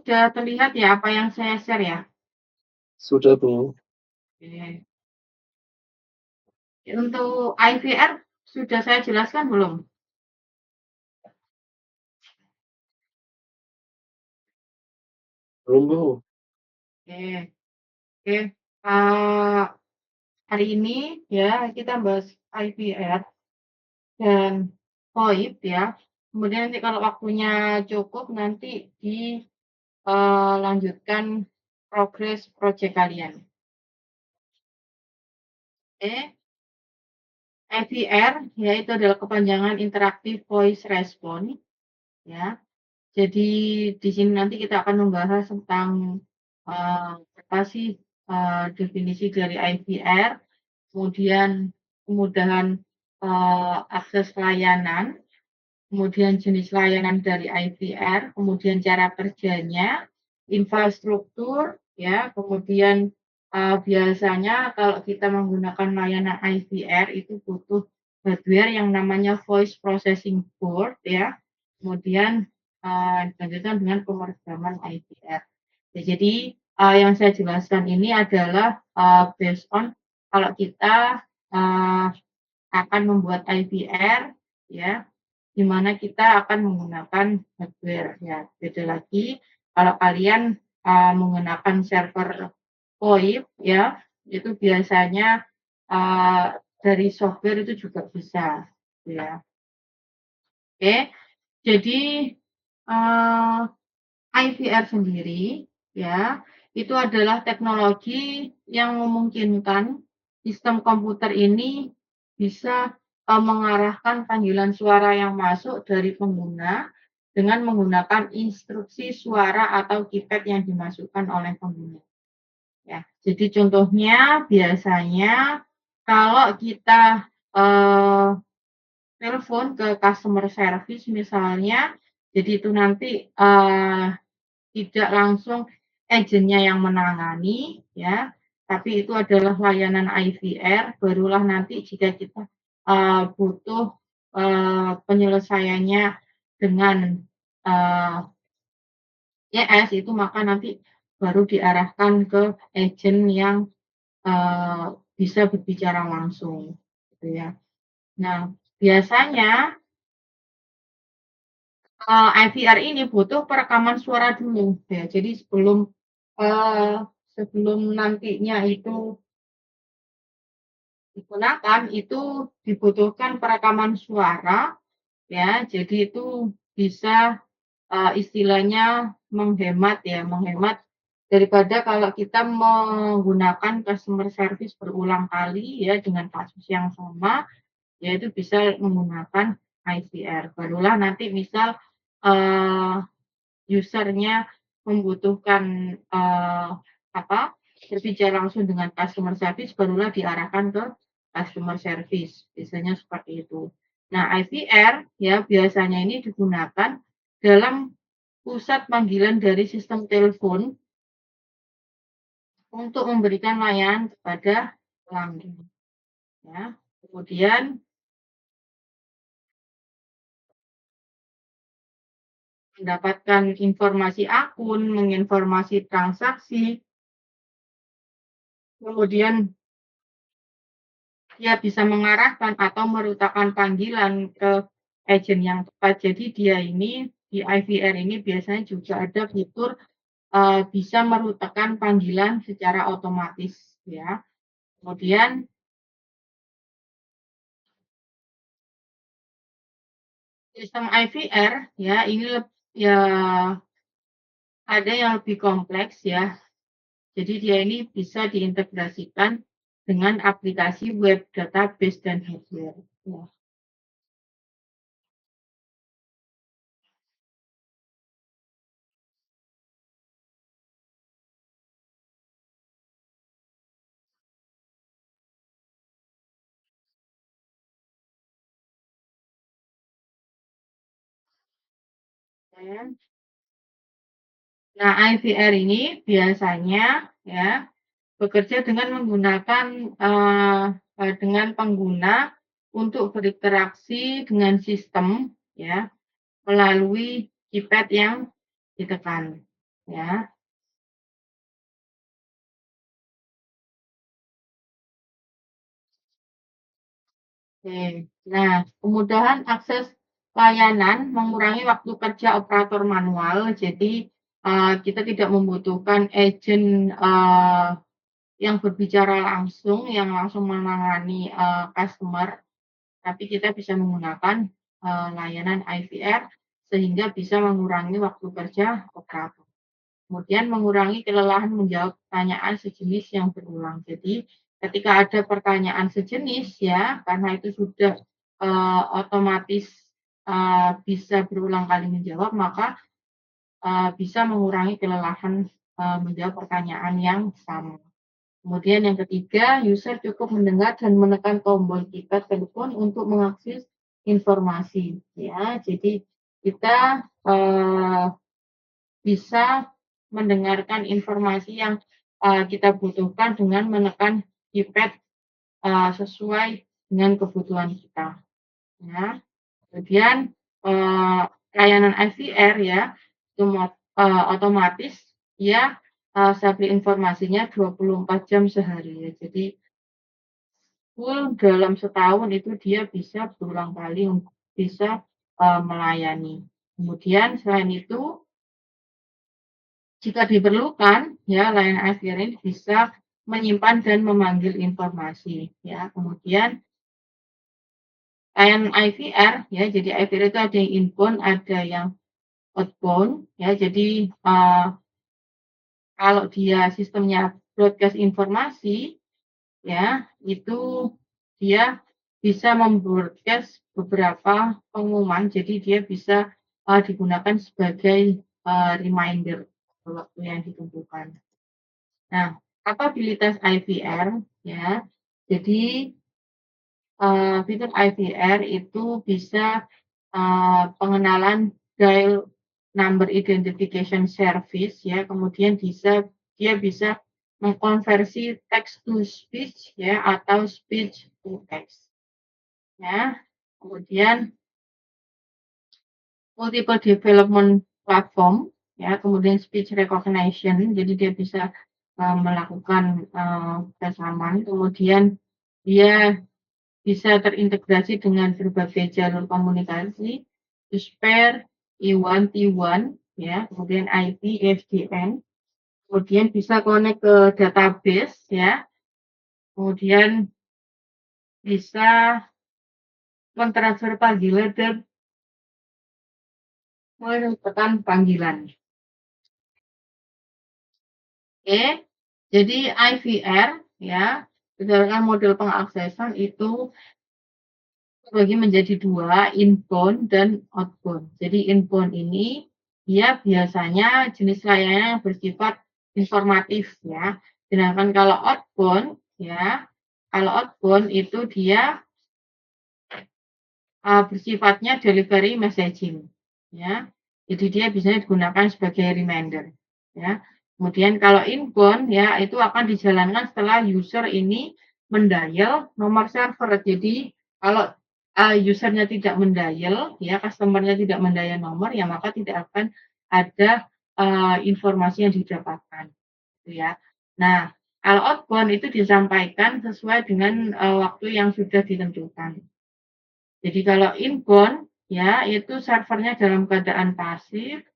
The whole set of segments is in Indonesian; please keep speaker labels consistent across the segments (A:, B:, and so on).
A: sudah terlihat ya apa yang saya share ya?
B: Sudah, Bu.
A: Oke. Untuk IVR sudah saya jelaskan belum?
B: Belum, Bu.
A: Oke. Oke. Eee, hari ini ya kita bahas IVR dan VoIP ya. Kemudian nanti kalau waktunya cukup nanti lanjutkan progres project kalian. Oke. IVR yaitu adalah kepanjangan Interactive Voice Response ya. Jadi di sini nanti kita akan membahas tentang, apa sih, definisi dari IVR, kemudian kemudahan, akses layanan, kemudian jenis layanan dari IVR, kemudian cara kerjanya, infrastruktur, ya, kemudian, biasanya kalau kita menggunakan layanan IVR itu butuh hardware yang namanya Voice Processing Board ya, kemudian, dilanjutkan dengan pemrograman IVR. Ya, jadi, yang saya jelaskan ini adalah, based on kalau kita, eee, akan membuat IVR ya, di mana kita akan menggunakan hardware ya. Beda lagi kalau kalian, menggunakan server VoIP ya, itu biasanya, eee, dari software itu juga bisa, ya. Oke, jadi, eee, IVR sendiri ya, itu adalah teknologi yang memungkinkan sistem komputer ini bisa, mengarahkan panggilan suara yang masuk dari pengguna dengan menggunakan instruksi suara atau keypad yang dimasukkan oleh pengguna, ya. Jadi contohnya biasanya kalau kita, telepon ke customer service misalnya, jadi itu nanti, tidak langsung agennya yang menangani ya, tapi itu adalah layanan IVR, barulah nanti jika kita, butuh, penyelesaiannya dengan, eee, YS itu maka nanti baru diarahkan ke agen yang, eee, bisa berbicara langsung, gitu ya. Nah, biasanya, IVR ini butuh perekaman suara dulu ya, jadi eee, sebelum nantinya itu digunakan, itu dibutuhkan perekaman suara ya, jadi itu bisa, istilahnya menghemat ya, menghemat daripada kalau kita menggunakan customer service berulang kali ya dengan kasus yang sama, ya itu bisa menggunakan IVR. Barulah nanti misal, eee user-nya membutuhkan, apa, berbicara langsung dengan customer service barulah diarahkan ke customer service, biasanya seperti itu. Nah, IVR ya biasanya ini digunakan dalam pusat panggilan dari sistem telepon untuk memberikan layanan kepada pelanggan, ya. Kemudian mendapatkan informasi akun, menginformasi transaksi, kemudian dia bisa mengarahkan atau merutakan panggilan ke agen yang tepat. Jadi dia ini di IVR ini biasanya juga ada fitur, bisa merutakan panggilan secara otomatis ya. Kemudian sistem IVR ya ini ya ada yang lebih kompleks ya. Jadi dia ini bisa diintegrasikan dengan aplikasi web, database, dan hardware. Ya. Nah, IVR ini biasanya ya bekerja dengan menggunakan, dengan pengguna untuk berinteraksi dengan sistem ya, melalui keypad yang ditekan. ya. Oke. Nah, kemudahan akses layanan mengurangi waktu kerja operator manual. Jadi, kita tidak membutuhkan agen, yang berbicara langsung, yang langsung menangani, customer, tapi kita bisa menggunakan, layanan IVR sehingga bisa mengurangi waktu kerja operator. Kemudian mengurangi kelelahan menjawab pertanyaan sejenis yang berulang. Jadi ketika ada pertanyaan sejenis ya, karena itu sudah, otomatis, bisa berulang kali menjawab, maka, bisa mengurangi kelelahan, menjawab pertanyaan yang sama. Kemudian yang ketiga, user cukup mendengar dan menekan tombol keypad telepon untuk mengakses informasi, ya. Jadi kita, bisa mendengarkan informasi yang, kita butuhkan dengan menekan keypad, sesuai dengan kebutuhan kita, ya. Kemudian, eee, layanan IVR ya, otomatis dia, supply informasinya 24 jam sehari ya. Jadi full dalam setahun itu dia bisa berulang kali bisa, melayani. Kemudian selain itu, jika diperlukan ya layanan IVR ini bisa menyimpan dan memanggil informasi ya. Kemudian layanan IVR ya, jadi IVR itu ada yang inbound, ada yang outbound ya. Jadi, kalau dia sistemnya broadcast informasi ya, itu dia bisa mem-broadcast beberapa pengumuman, jadi dia bisa, digunakan sebagai, reminder waktu yang ditentukan. Nah, kapabilitas IVR ya, jadi, fitur IVR itu bisa, pengenalan dial number identification service ya, kemudian dia bisa mengkonversi text to speech ya, atau speech to text ya. Kemudian multiple development platform ya, kemudian speech recognition, jadi dia bisa, melakukan, kesamaan, kemudian dia bisa terintegrasi dengan berbagai jalur komunikasi, Whisper, E1, T1 ya, kemudian IP, SDN, kemudian bisa connect ke database ya, kemudian bisa mentransfer panggilan dan menentukan panggilan. Oke, jadi IVR ya, berdasarkan model pengaksesan itu terbagi menjadi 2, inbound dan outbound. Jadi inbound ini dia biasanya jenis layanan yang bersifat informatif ya. Sedangkan kalau outbound ya, kalau outbound itu dia, bersifatnya delivery messaging ya. Jadi dia biasanya digunakan sebagai reminder ya. Kemudian kalau inbound ya, itu akan dijalankan setelah user ini mendial nomor server. Jadi kalau, user-nya tidak mendial ya, customer-nya tidak mendial nomor, ya maka tidak akan ada, informasi yang didapatkan gitu ya. Nah, kalau outbound itu disampaikan sesuai dengan, waktu yang sudah ditentukan. Jadi kalau inbound ya, itu servernya dalam keadaan pasif,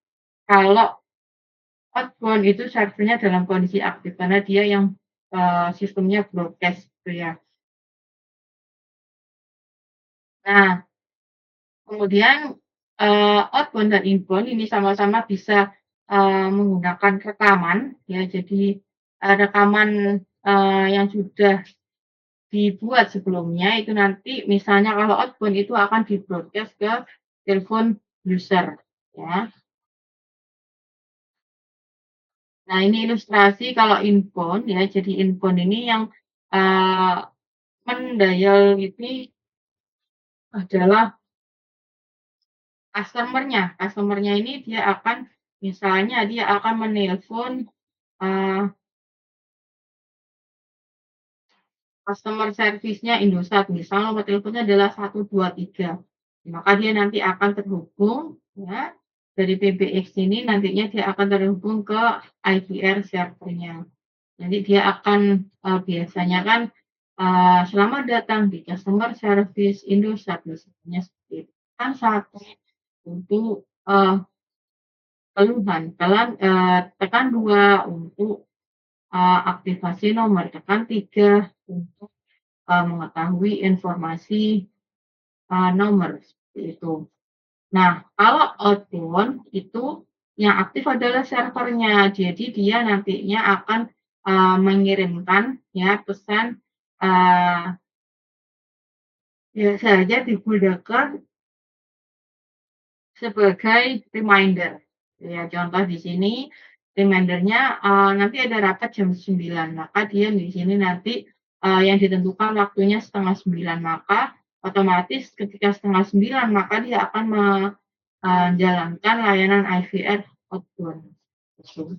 A: kalau outbound itu servernya dalam kondisi aktif karena dia yang, sistemnya broadcast gitu ya. Nah, kemudian, outbound dan inbound ini sama-sama bisa, menggunakan rekaman ya. Jadi, rekaman, yang sudah dibuat sebelumnya itu nanti misalnya kalau outbound itu akan di-broadcast ke telepon user ya. Nah, ini ilustrasi kalau inbound ya. Jadi inbound ini yang, eee, ini adalah customer-nya ini dia akan misalnya dia akan menelpon, eee, customer service-nya Indosat, misal nomor teleponnya adalah 123, maka dia nanti akan terhubung ya dari PBX ini nantinya dia akan terhubung ke IVR servernya. Nanti dia akan, biasanya kan, selamat datang di customer service Indosat misalnya seperti itu. Kan 1 untuk, keluhan, tekan 2 untuk, aktivasi nomor, tekan 3 untuk, mengetahui informasi, nomor, seperti itu. Nah, kalau outbound itu yang aktif adalah servernya. Jadi dia nantinya akan, mengirimkan ya pesan, eee, biasanya digunakan sebagai reminder. Ya contoh di sini reminder-nya, nanti ada rapat jam 9, maka dia di sini nanti, yang ditentukan waktunya 8:30, maka otomatis ketika 8:30 maka dia akan menjalankan layanan IVR outbound, gitu.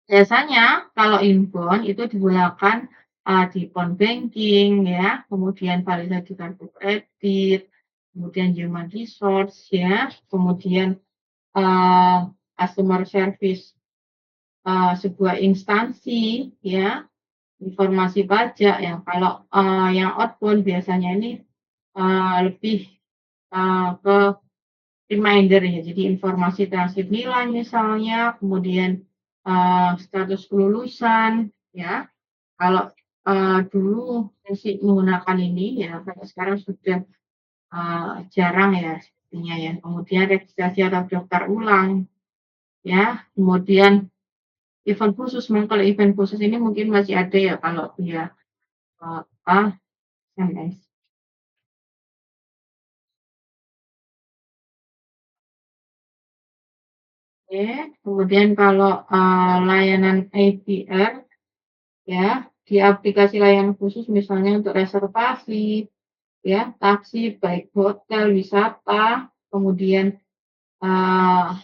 A: Biasanya kalau inbound itu digunakan, di phone banking ya, kemudian validasi kartu kredit, kemudian human resource ya, kemudian, eee, customer service, sebuah instansi ya, informasi pajak ya. Kalau, yang outbound biasanya ini, lebih, ke reminder ya, jadi informasi transkrip nilai misalnya, kemudian, status kelulusan ya. Kalau, dulu masih menggunakan ini ya, kalau sekarang sudah, jarang ya sepertinya ya. Kemudian registrasi atau daftar ulang ya, kemudian event khusus, memang kalau event khusus ini mungkin masih ada ya kalau dia, apa, SMS. Oke, kemudian kalau, layanan APR ya, di aplikasi layanan khusus misalnya untuk reservasi, ya, taksi, baik hotel, wisata, kemudian,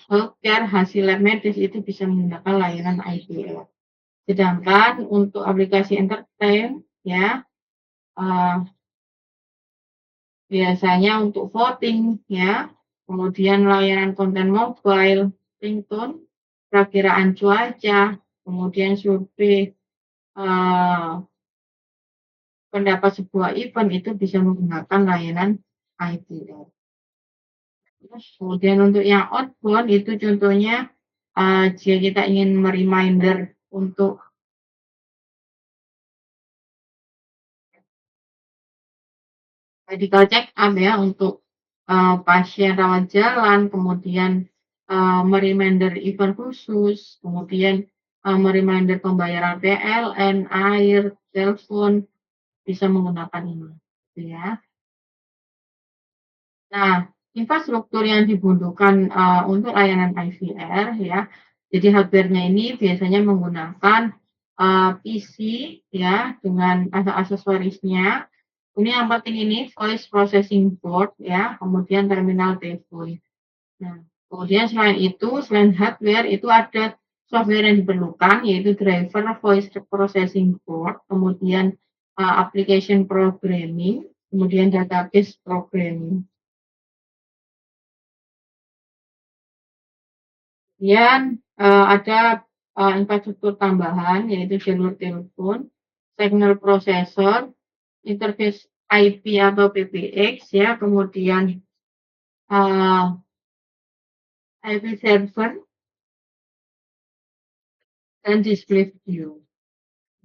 A: healthcare, hasil lab medis itu bisa menggunakan layanan IVR. Sedangkan untuk aplikasi entertain ya, eee, biasanya untuk voting ya, kemudian layanan konten mobile, ringtone, perakiraan cuaca, kemudian survei, eee pendapat sebuah event itu bisa menggunakan layanan IVR. Terus kemudian untuk yang outbound itu contohnya, jika kita ingin me-reminder untuk medical check up ya, untuk, pasien rawat jalan, kemudian, me-reminder event khusus, kemudian, me-reminder pembayaran PLN, air, telepon, bisa menggunakan ini, gitu ya. Nah, infrastruktur yang dibutuhkan, untuk layanan IVR ya, jadi hardware-nya ini biasanya menggunakan, PC ya, dengan aksesorisnya. Ini yang penting ini voice processing board ya, kemudian terminal telepon. Nah, kemudian selain itu, selain hardware itu ada software yang diperlukan, yaitu driver voice processing board, kemudian, application programming, kemudian database programming. Kemudian, ada, infrastruktur tambahan yaitu jalur telepon, signal processor, interface IP atau PBX ya, kemudian, eee, IP server dan display video.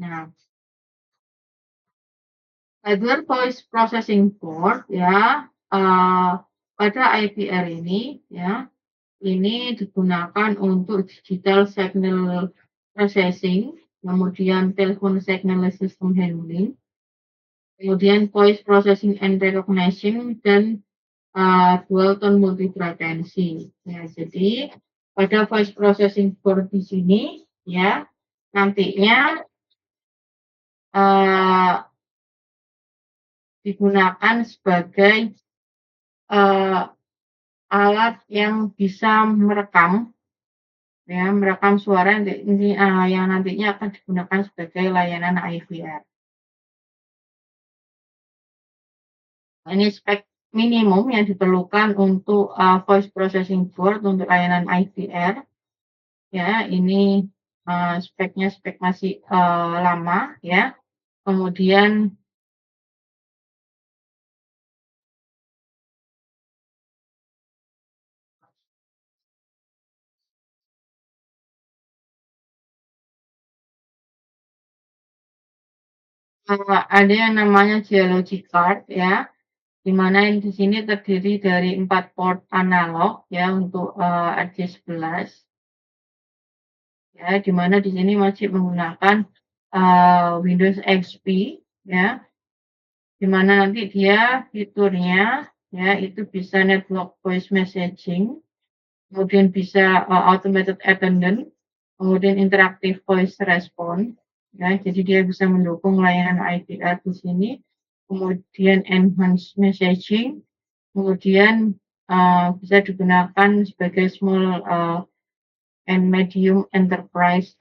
A: Nah, hardware voice processing board ya, pada IVR ini ya, ini digunakan untuk digital signal processing, kemudian telepon signal system handling, kemudian voice processing and recognition dan, dual tone multifrekuensi. Ya, jadi pada voice processing board di sini ya, nantinya, eee, digunakan sebagai, eee, alat yang bisa merekam suara yang nantinya akan digunakan sebagai layanan IVR. Ini spek minimum yang diperlukan untuk, voice processing board untuk layanan IVR, ya, ini, speknya spek masih, lama, ya. Kemudian, ada yang namanya Geologic Card, ya, di mana di sini terdiri dari 4 port analog, ya, untuk, RJ11, ya, di mana di sini masih menggunakan, Windows XP, ya, di mana nanti dia fiturnya, ya, itu bisa network voice messaging, kemudian bisa, automated attendant, kemudian interactive voice response, ya, jadi dia bisa mendukung layanan IVR di sini, kemudian enhanced messaging, kemudian, bisa digunakan sebagai small, and medium enterprise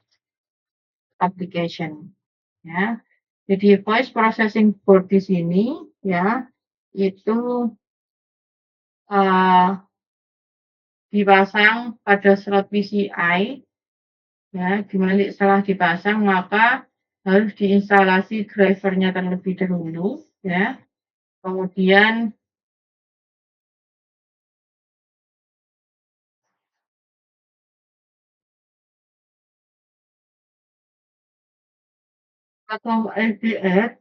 A: application, ya. Jadi voice processing board di sini, ya, itu, eee, dipasang pada slot PCI, ya, di mana setelah dipasang maka harus diinstalasi driver-nya terlebih dahulu, ya. Kemudian platform IVR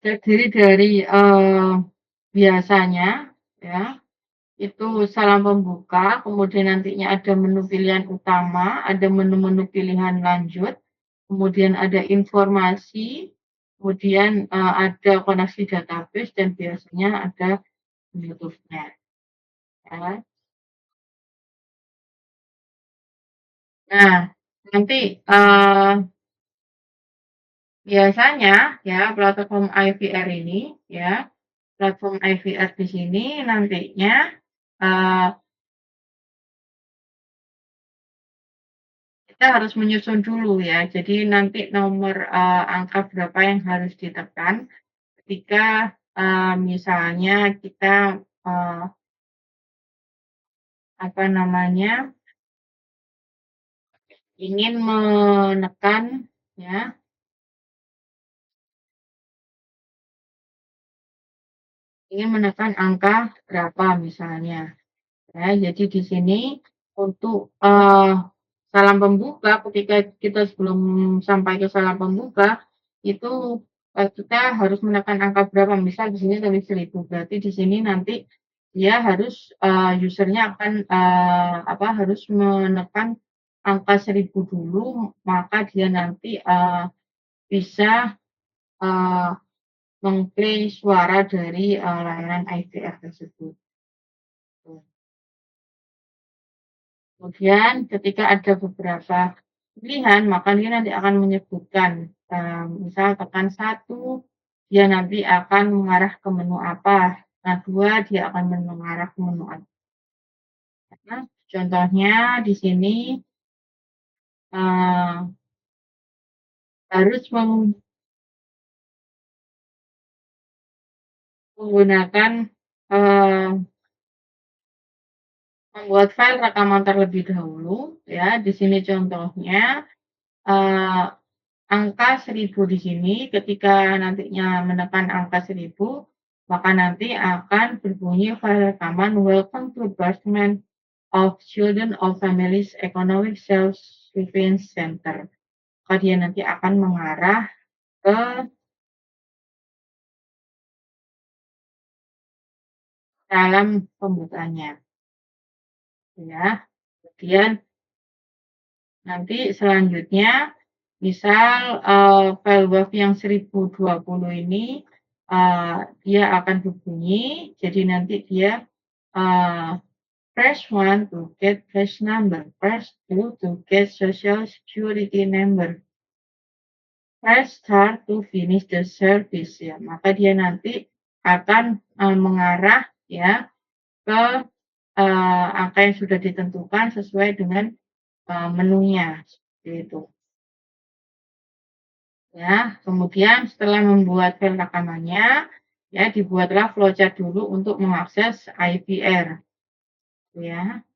A: terdiri dari, biasanya, ya, itu salam pembuka, kemudian nantinya ada menu pilihan utama, ada menu-menu pilihan lanjut, kemudian ada informasi, kemudian, ada koneksi database dan biasanya ada Bluetooth-nya, ya. Nah, nanti, biasanya ya platform IVR ini, ya, platform IVR di sini nantinya, eee, kita harus menyusun dulu ya. Jadi nanti nomor, angka berapa yang harus ditekan ketika, misalnya kita, eee, apa namanya, ingin menekan, ya, ingin menekan angka berapa misalnya. Ya, jadi di sini untuk, salam pembuka ketika kita sebelum sampai ke salam pembuka, itu, kita harus menekan angka berapa, misal di sini tulis 1.000, berarti di sini nanti dia harus, user-nya akan, harus menekan angka 1.000 dulu, maka dia nanti, bisa, eee, meng-play suara dari, layanan IVR tersebut. Kemudian ketika ada beberapa pilihan, maka dia nanti akan menyebutkan, misal tekan satu, dia nanti akan mengarah ke menu apa, nah 2 dia akan mengarah ke menu apa. Nah, contohnya di sini, eee, harus menggunakan, eee, membuat file rekaman terlebih dahulu, ya. Di sini contohnya, eee angka 1.000 di sini ketika nantinya menekan angka 1.000, maka nanti akan berbunyi file rekaman "Welcome to Department of Children of Families Economic Self-Sufficiency Center." Maka dia nanti akan mengarah ke dalam pembukanya, ya. Kemudian nanti selanjutnya misal, file WAV yang 1020 ini, dia akan berbunyi, jadi nanti dia, eee press 1 to get flash number, press 2 to get social security number, press start to finish the service ya. Maka dia nanti akan, mengarah ya ke, angka yang sudah ditentukan sesuai dengan, menunya, seperti itu. Ya, kemudian setelah membuat file rekamannya, Ya, dibuatlah flowchart dulu untuk mengakses IVR, ya.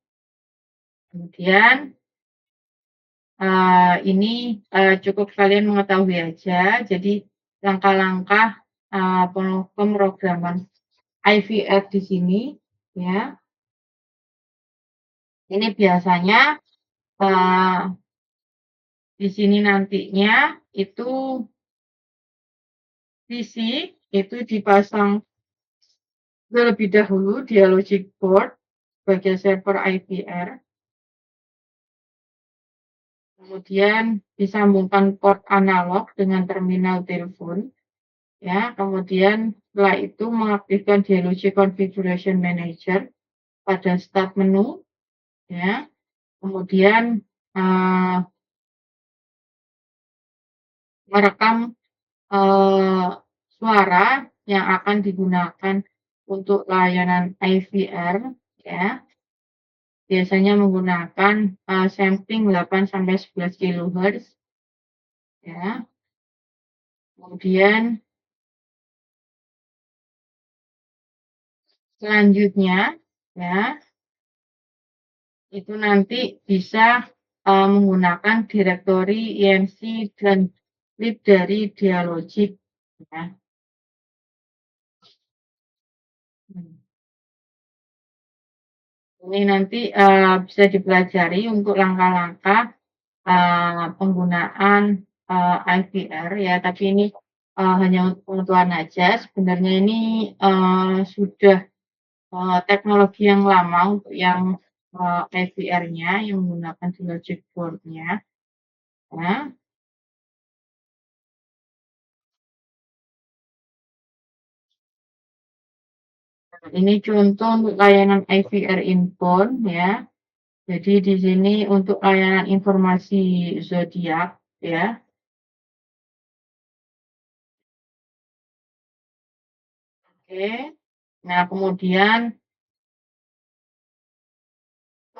A: Kemudian ini, cukup kalian mengetahui aja, jadi langkah-langkah, pemrograman IVR di sini, ya, ini biasanya, eee, di sini nantinya itu PC itu dipasang terlebih dahulu dia logic board sebagai server IVR, kemudian disambungkan port analog dengan terminal telepon. Ya, kemudian setelah itu mengaktifkan Dialogic Configuration Manager pada start menu, ya. Kemudian eh, merekam eh, suara yang akan digunakan untuk layanan IVR, ya. Biasanya menggunakan sampling 8 sampai 11 kHz, ya. Kemudian selanjutnya, ya, itu nanti bisa menggunakan direktori IMC dan lib dari Dialogic, ya. Hmm. Ini nanti bisa dipelajari untuk langkah-langkah penggunaan IVR, ya, tapi ini hanya untuk pengetahuan aja. Sebenarnya ini sudah teknologi yang lama untuk yang IVR-nya yang menggunakan Dialogic board-nya, ya. Ini contoh untuk layanan IVR inbound, ya. Jadi di sini untuk layanan informasi zodiak, ya. Oke. Nah, kemudian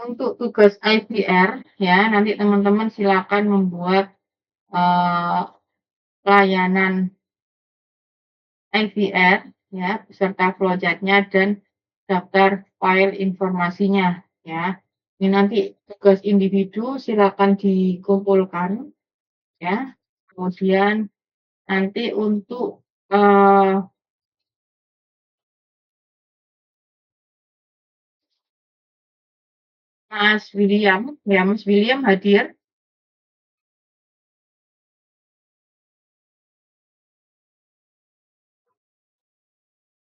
A: untuk tugas IVR, ya, nanti teman-teman silakan membuat eh, layanan IVR, ya, beserta flowchart-nya dan daftar file informasinya, ya. Ini nanti tugas individu silakan dikumpulkan, ya. Kemudian nanti untuk Mas William, ya, Mas William hadir.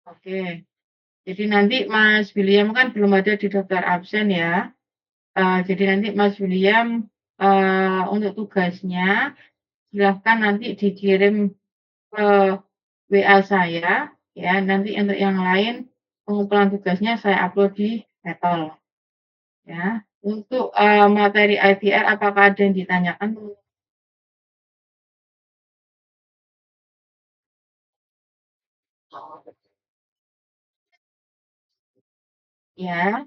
A: Oke. Jadi nanti Mas William kan belum ada di daftar absen, ya. Jadi nanti Mas William untuk tugasnya silahkan nanti dikirim ke WA saya, ya. Nanti untuk yang lain pengumpulan tugasnya saya upload di Etol, ya. Untuk materi IVR apakah ada yang ditanyakan? Ya,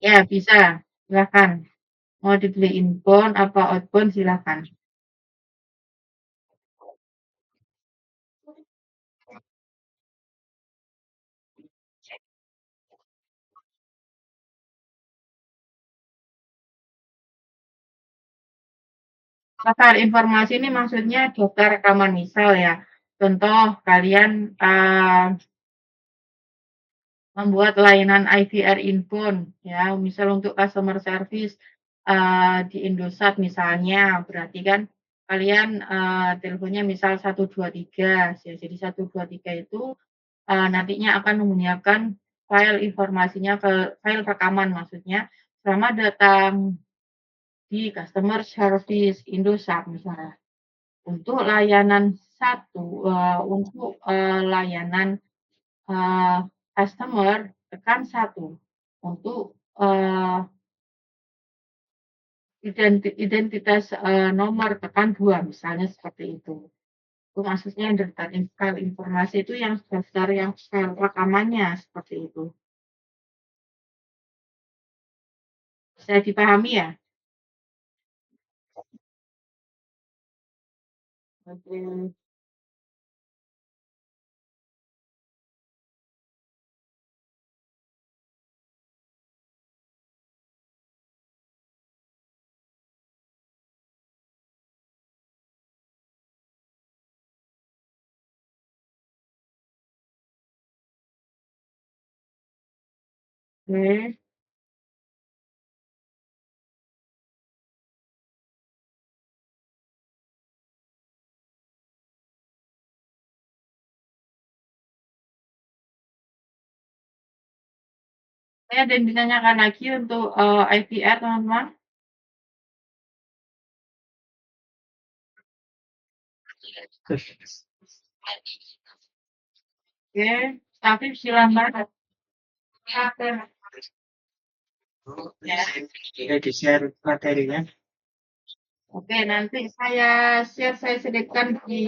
A: ya bisa. Silahkan. Mau dibeli inbound apa outbound silahkan. Daftar informasi ini maksudnya daftar rekaman misal, ya. Contoh kalian membuat layanan IVR inbound, ya, misal untuk customer service di Indosat misalnya, berarti kan kalian teleponnya misal 123, ya. Jadi 123 itu nantinya akan menyiapkan file informasinya ke file rekaman maksudnya, selamat datang di customer service Indosat misalnya. Untuk layanan satu, untuk layanan eee, customer tekan satu, untuk identitas nomor tekan 2 misalnya seperti itu. Itu maksudnya yang daftar file informasi itu yang daftar yang file rekamannya seperti itu. Bisa dipahami ya? Oke. Oke. Ada yang ditanyakan lagi untuk, IVR teman-teman? Oke, Afif silakan. Ya.
B: Ini di-share materinya.
A: Oke, nanti saya selipkan di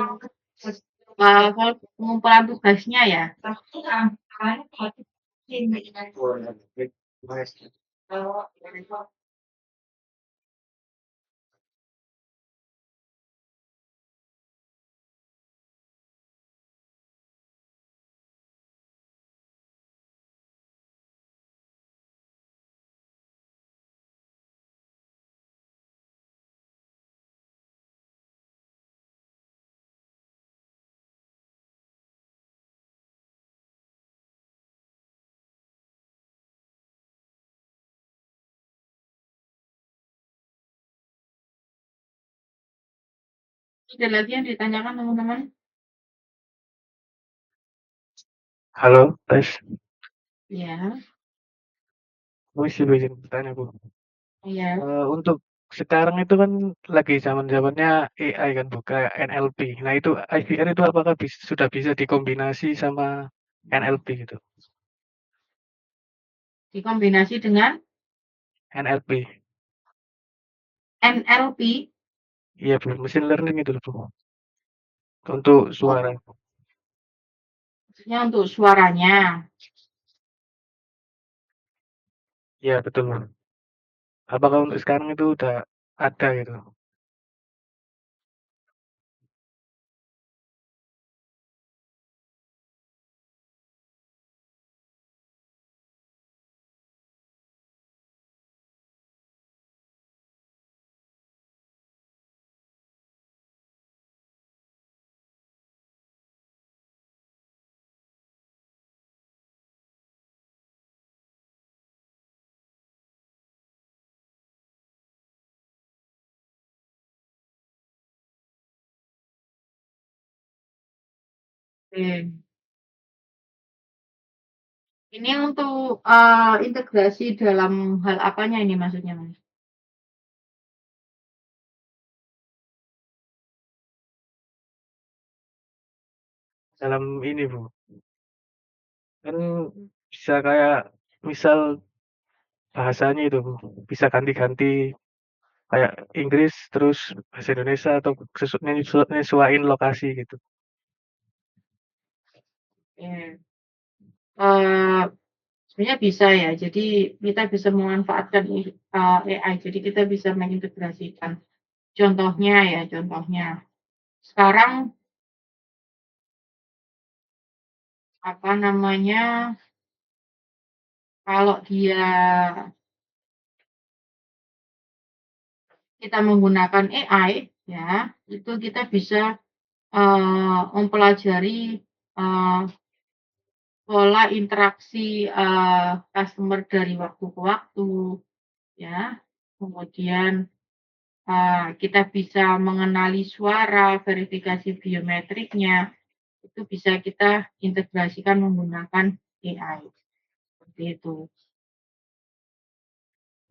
A: pengumpulan tugasnya ya. Ada lagi yang ditanyakan teman-teman?
B: Halo, tes.
A: Ya,
B: Masih bisa bertanya, Bu.
A: iya.
B: Untuk sekarang itu kan lagi zaman-zamannya AI kan, Bu, kayak NLP. Nah, itu IVR itu apakah sudah bisa dikombinasi sama NLP gitu?
A: Dikombinasi dengan
B: NLP.
A: NLP,
B: Iya, Bu, machine learning itu loh, Bu. Untuk
A: oh,
B: suara.
A: maksudnya untuk suaranya.
B: Iya, betul, Bu. Apakah untuk sekarang itu udah ada gitu?
A: Oke. Ini untuk integrasi dalam hal apanya ini maksudnya, Mas?
B: Dalam ini, Bu, kan bisa kayak misal bahasanya itu, Bu, bisa ganti-ganti kayak Inggris terus bahasa Indonesia atau nyesuaiin lokasi gitu.
A: Oke. Eee, sebenarnya bisa ya. Jadi kita bisa memanfaatkan AI. Jadi kita bisa mengintegrasikan. Contohnya ya, contohnya. Sekarang apa namanya, kalau kita menggunakan AI ya, itu kita bisa mempelajari pola interaksi customer dari waktu ke waktu ya. Kemudian kita bisa mengenali suara, verifikasi biometriknya, itu bisa kita integrasikan menggunakan AI, seperti itu.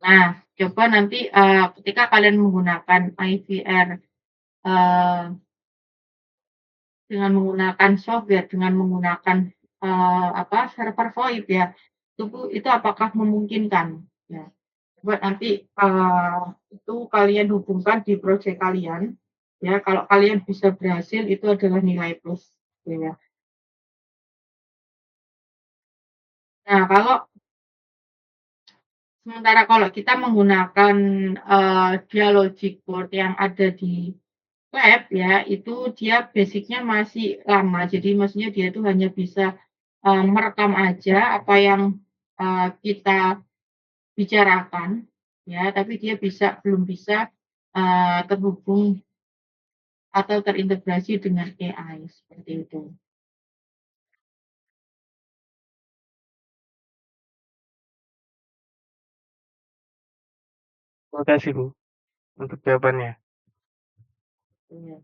A: Nah, coba nanti, ketika kalian menggunakan IVR, eee, dengan menggunakan software, dengan menggunakan, server VoIP ya, itu apakah memungkinkan? Ya, coba nanti, itu kalian hubungkan di project kalian, ya, kalau kalian bisa berhasil itu adalah nilai plus, gitu ya. Nah, kalau Sementara kalau kita menggunakan, dia logic board yang ada di lab ya, itu dia basic-nya masih lama. Jadi maksudnya dia tuh hanya bisa, merekam aja apa yang, kita bicarakan, ya, tapi dia belum bisa, terhubung atau terintegrasi dengan AI, seperti itu.
B: Terima kasih Bu, untuk jawabannya.
A: Iya.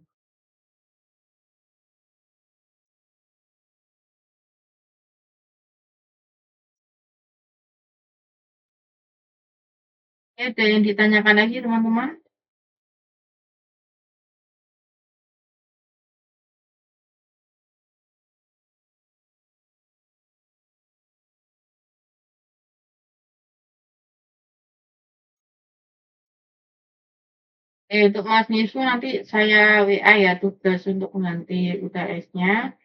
A: Ada yang ditanyakan lagi teman-teman? Untuk Mas Misfu nanti saya WA ya tugas untuk mengganti UTS-nya,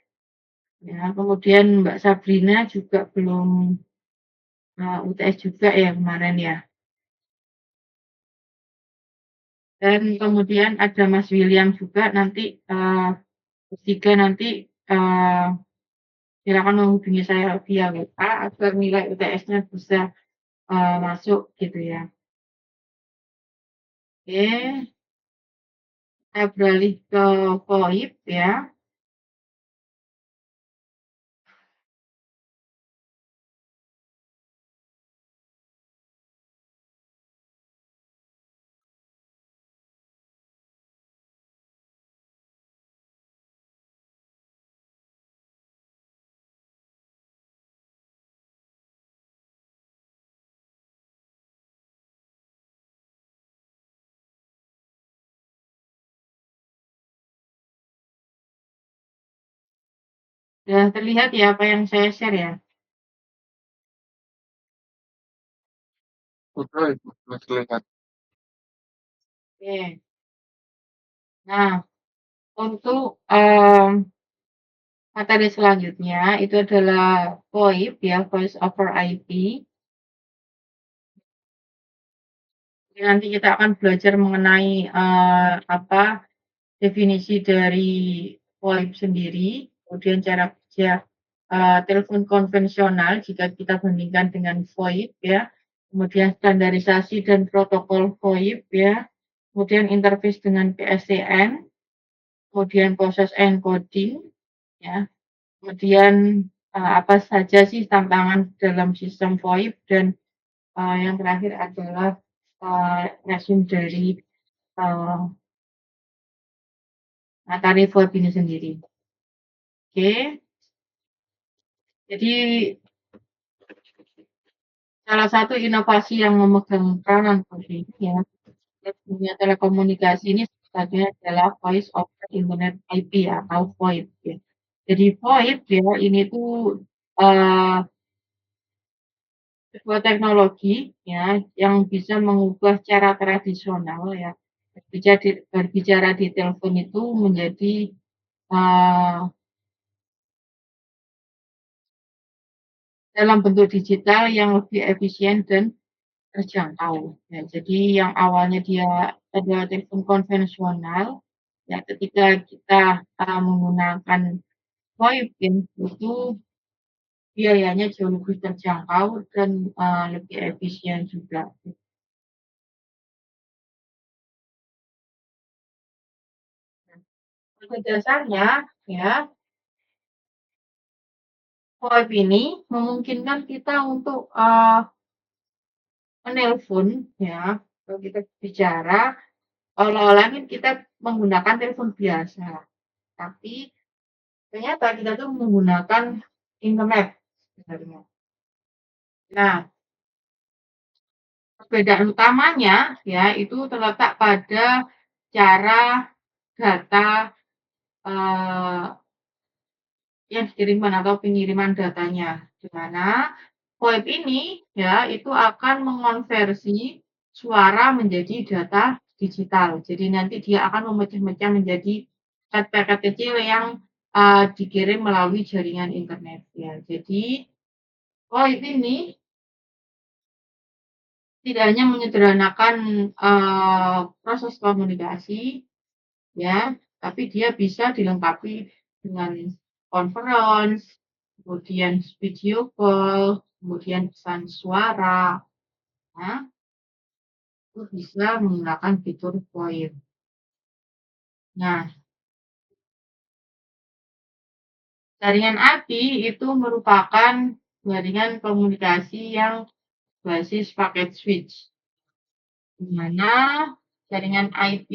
A: ya. Kemudian Mbak Sabrina juga belum, UTS juga ya kemarin ya. Dan kemudian ada Mas William juga nanti, bertiga nanti, silakan menghubungi saya via WA agar nilai UTS-nya bisa, masuk gitu ya. Oke, kita beralih ke VoIP ya. Sudah terlihat ya apa yang saya share ya?
B: Betul, betul lihat.
A: Oke. Nah, untuk, materi selanjutnya itu adalah VoIP ya, Voice over IP. Jadi nanti kita akan belajar mengenai, apa, definisi dari VoIP sendiri, kemudian cara kerja, telepon konvensional jika kita bandingkan dengan VoIP ya, kemudian standarisasi dan protokol VoIP ya, kemudian interface dengan PSTN, kemudian proses encoding ya, kemudian, apa saja sih tantangan dalam sistem VoIP dan, yang terakhir adalah, resume dari, eee, materi VoIP ini sendiri. Oke, jadi salah satu inovasi yang memegang peranan penting ya, dunia telekomunikasi ini salah satunya adalah Voice over Internet IP ya, atau VoIP ya. Jadi VoIP ya, ini tuh, eee, sebuah teknologi ya, yang bisa mengubah cara tradisional ya, berbicara di telepon itu menjadi, eee, dalam bentuk digital yang lebih efisien dan terjangkau. Ya, jadi yang awalnya dia adalah telepon konvensional, ya ketika kita, menggunakan VoIP itu biayanya jauh lebih terjangkau dan, lebih efisien juga. Pada dasarnya ya, VoIP ini memungkinkan kita untuk, menelpon ya, kalau kita bicara, seolah-olah kan kita menggunakan telepon biasa, tapi ternyata kita tuh menggunakan internet sebenarnya. Nah, perbedaan utamanya ya itu terletak pada cara data, eee, yang dikirimkan atau pengiriman datanya. Di mana VoIP ini ya itu akan mengonversi suara menjadi data digital. Jadi nanti dia akan memecah-mecah menjadi paket-paket kecil yang, dikirim melalui jaringan internet ya. Jadi VoIP ini tidak hanya menyederhanakan, proses komunikasi ya, tapi dia bisa dilengkapi dengan conference, kemudian video call, kemudian pesan suara, ya, itu bisa menggunakan fitur VoIP. Nah, jaringan API itu merupakan jaringan komunikasi yang basis paket switch, di mana jaringan IP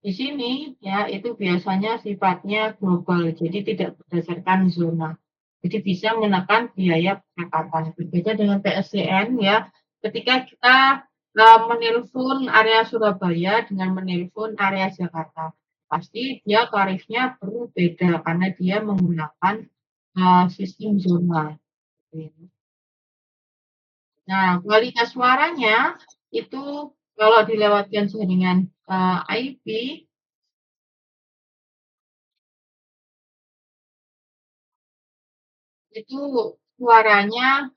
A: di sini ya itu biasanya sifatnya global, jadi tidak berdasarkan zona. Jadi bisa menekan biaya percakapan. Berbeda dengan PSTN ya, ketika kita menelpon area Surabaya dengan menelpon area Jakarta, pasti dia tarifnya berbeda karena dia menggunakan sistem zona. Nah, kualitas suaranya itu kalau dilewatkan jaringan IP itu suaranya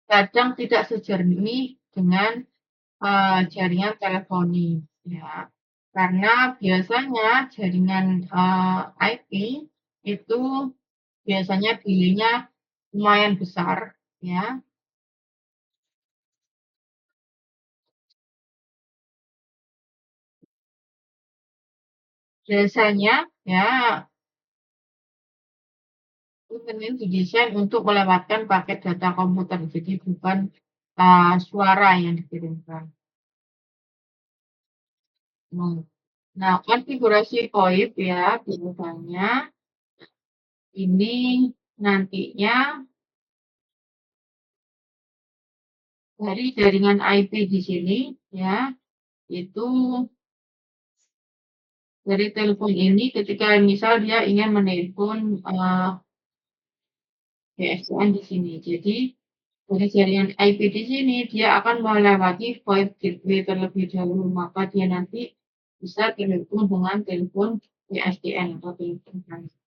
A: kadang tidak sejernih dengan jaringan teleponi, ya. Karena biasanya jaringan IP itu biasanya delay-nya lumayan besar, ya. Biasanya ya ini didesain untuk melewatkan paket data komputer, jadi bukan suara yang dikirimkan. Nah, konfigurasi VoIP ya biasanya ini nantinya dari jaringan IP di sini ya, itu dari telepon ini ketika misal dia ingin menelpon PSTN di sini. Jadi dari jaringan IP di sini dia akan melewati VoIP gateway terlebih dahulu, maka dia nanti bisa telepon dengan telepon PSTN atau telepon transit.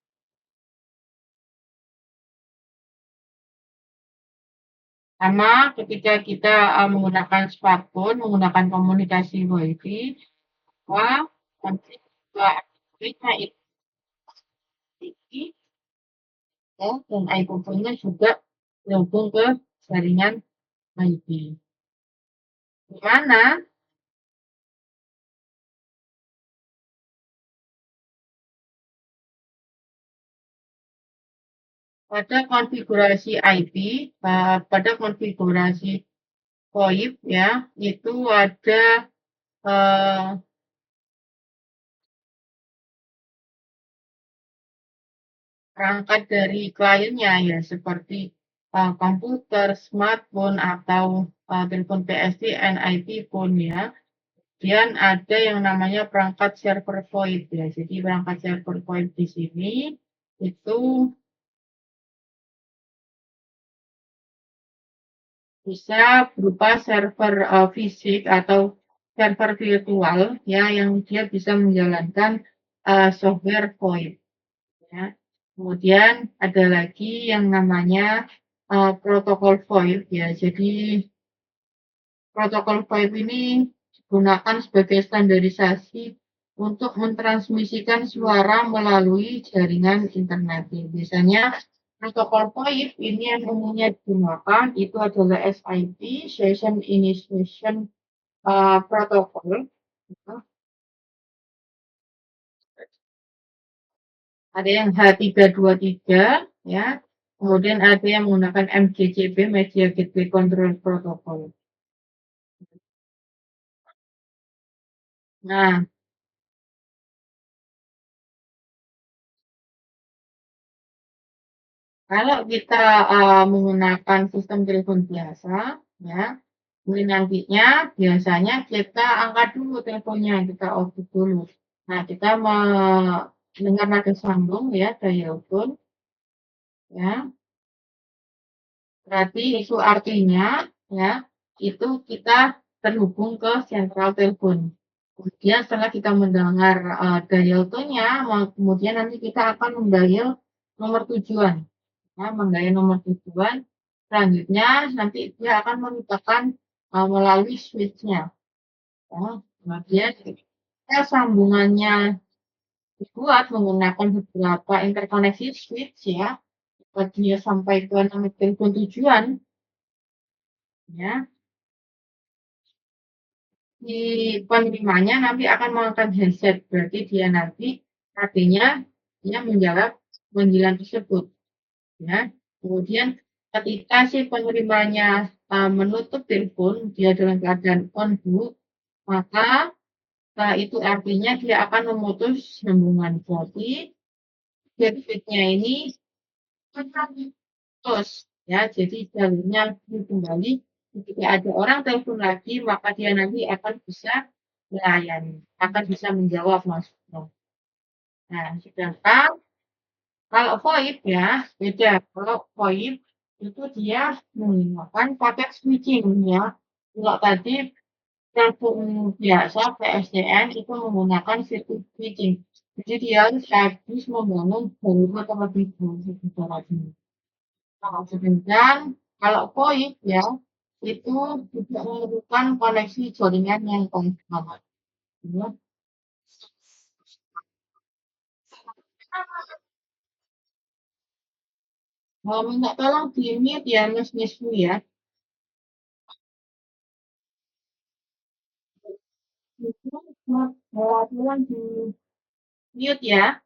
A: Sama ketika kita menggunakan smartphone, menggunakan komunikasi WiFi, maka nanti juga aktifnya itu ya, dan iPhone-nya juga terhubung ke jaringan WiFi. Di mana pada konfigurasi IP, pada konfigurasi VoIP ya, itu ada eh, perangkat dari kliennya ya, seperti komputer, smartphone, atau telepon PSTN, IP phone ya. Kemudian ada yang namanya perangkat server VoIP ya. Jadi perangkat server VoIP di sini itu bisa berupa server fisik atau server virtual ya yang dia bisa menjalankan software VoIP ya. Kemudian ada lagi yang namanya protokol VoIP ya. Jadi protokol VoIP ini digunakan sebagai standarisasi untuk mentransmisikan suara melalui jaringan internet. Biasanya protokol VoIP ini yang umumnya digunakan itu adalah SIP, Session Initiation Protocol. Ada yang H323 ya. Kemudian ada yang menggunakan MGCP, Media Gateway Control Protocol. Nah, kalau kita menggunakan sistem telepon biasa, ya, ini nantinya biasanya kita angkat dulu teleponnya, kita off dulu. Nah, kita mendengar nada sambung ya, dial tone, ya. Berarti itu artinya, ya, itu kita terhubung ke sentral telepon. Kemudian setelah kita mendengar dial tone-nya, kemudian nanti kita akan mendial nomor tujuan. Ya, menggaya nomor tujuan Selanjutnya nanti dia akan memutakan, melalui switch-nya, ya. Kemudian ketika sambungannya dibuat menggunakan beberapa interkoneksi switch ya, saat dia sampai ke nomor telepon tujuan, ya, si penerimanya nanti akan mengangkat handset, berarti dia nanti artinya dia menjawab panggilan tersebut, ya. Kemudian ketika si penerimanya, menutup telepon, dia dalam keadaan on book, maka itu artinya dia akan memutus sambungan. Jadi circuit-nya ini akan putus, ya. Jadi jalurnya kembali, ketika ada orang telepon lagi, maka dia nanti akan bisa melayani, akan bisa menjawab maksudnya. Nah, sedangkan kalau VoIP ya, beda. Kalau VoIP itu dia menggunakan paket switching ya. Kalau tadi telepon biasa PSTN itu menggunakan sirkuit switching. Jadi dia harus membangun jalur terlebih dahulu ibaratnya. Nah, sedangkan kalau VoIP ya, itu tidak memerlukan koneksi jaringan yang konstan. Ya. Mau minta tolong di mute ya Mas Wisnu ya. Itu mau pulang di mute ya.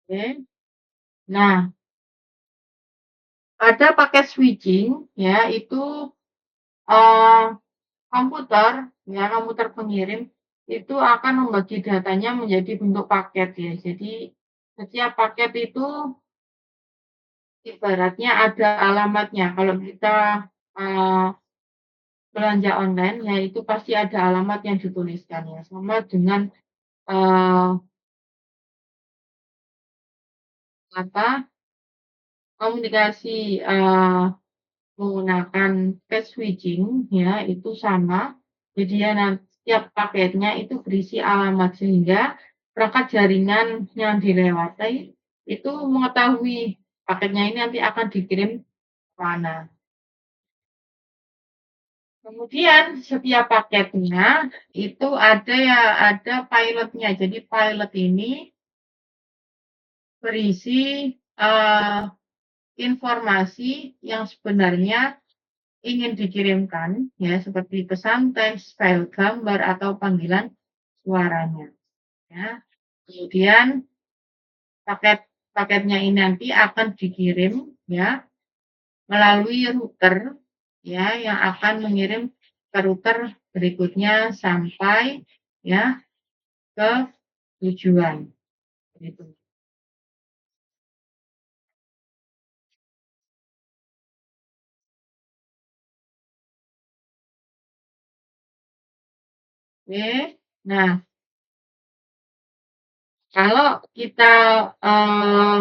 A: Oke. Nah, pada paket switching ya itu eh, komputer komputer pengirim itu akan membagi datanya menjadi bentuk paket ya. Jadi setiap paket itu ibaratnya ada alamatnya. Kalau kita eh, belanja online ya itu pasti ada alamat yang dituliskan ya. Sama dengan eh, apa komunikasi menggunakan packet switching ya itu sama. Jadi ya setiap paketnya itu berisi alamat sehingga perangkat jaringan yang dilewati itu mengetahui paketnya ini nanti akan dikirim ke mana. Kemudian setiap paketnya itu ada pilotnya. Jadi pilot ini berisi eh, informasi yang sebenarnya ingin dikirimkan ya seperti pesan teks, file gambar atau panggilan suaranya ya. Kemudian paket paketnya ini nanti akan dikirim ya melalui router ya yang akan mengirim ke router berikutnya sampai ya ke tujuan gitu. Oke. Nah, kalau kita eh,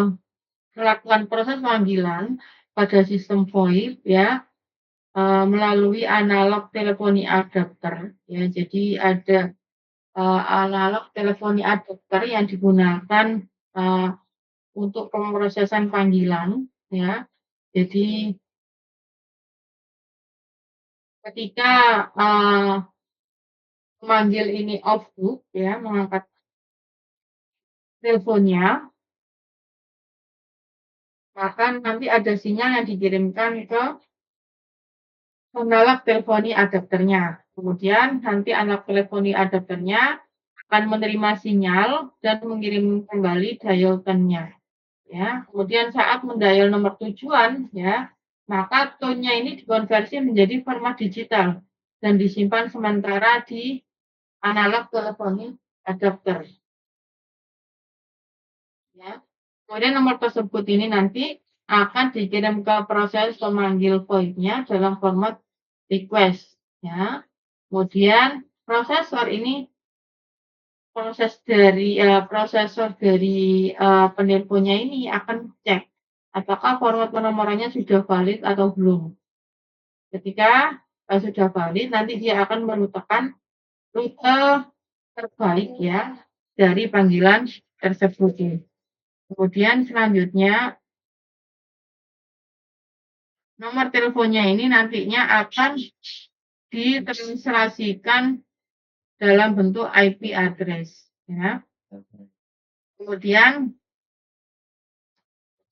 A: melakukan proses panggilan pada sistem VoIP ya melalui analog teleponi adapter ya. Jadi ada analog teleponi adapter yang digunakan uh, untuk pemrosesan panggilan ya. Jadi ketika pemanggil ini off book ya mengangkat teleponnya, maka nanti ada sinyal yang dikirimkan ke analog teleponi adapternya. Kemudian nanti analog teleponi adapternya akan menerima sinyal dan mengirim kembali dial tone-nya. Ya, kemudian saat mendial nomor tujuan ya, maka tone-nya ini dikonversi menjadi format digital dan disimpan sementara di analog teleponi adapter ya. Kemudian nomor tersebut ini nanti akan dikirim ke proses pemanggil VoIP-nya dalam format request ya. Kemudian prosesor ini prosesor dari penelponnya ini akan cek apakah format penomorannya sudah valid atau belum. Ketika sudah valid, nanti dia akan menentukan rute terbaik ya dari panggilan tersebut. Kemudian selanjutnya nomor teleponnya ini nantinya akan ditranslasikan dalam bentuk IP address ya. Kemudian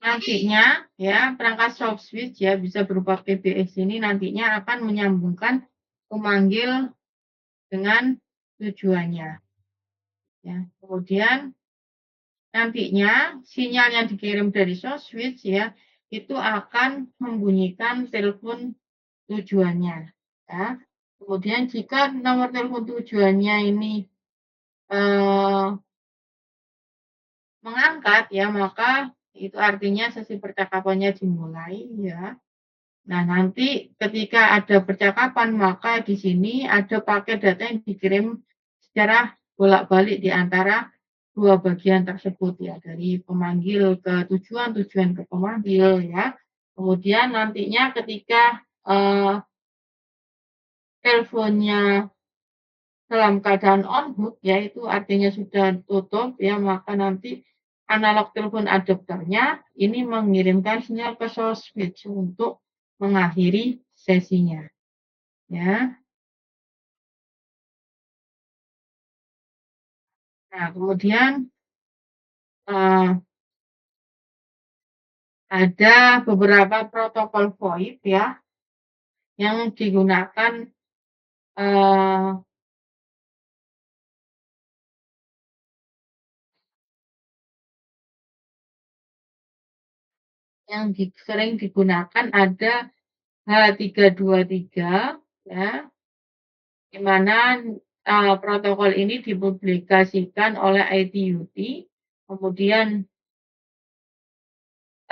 A: nantinya ya perangkat soft switch ya bisa berupa PBX ini nantinya akan menyambungkan pemanggil dengan tujuannya ya. Kemudian nantinya sinyal yang dikirim dari soft switch ya itu akan membunyikan telepon tujuannya ya. Kemudian jika nomor telepon tujuannya ini eh, mengangkat ya maka itu artinya sesi percakapannya dimulai ya. Nah, nanti ketika ada percakapan maka di sini ada paket data yang dikirim secara bolak-balik di antara dua bagian tersebut ya, dari pemanggil ke tujuan, tujuan ke pemanggil ya. Kemudian nantinya ketika teleponnya dalam keadaan on boot ya itu artinya sudah tutup ya maka nanti analog telepon adapternya ini mengirimkan sinyal ke source switch untuk mengakhiri sesinya ya. Nah, kemudian uh, ada beberapa protokol VoIP ya yang digunakan uh, yang sering digunakan ada H323 ya, di mana protokol ini dipublikasikan oleh ITUT. Kemudian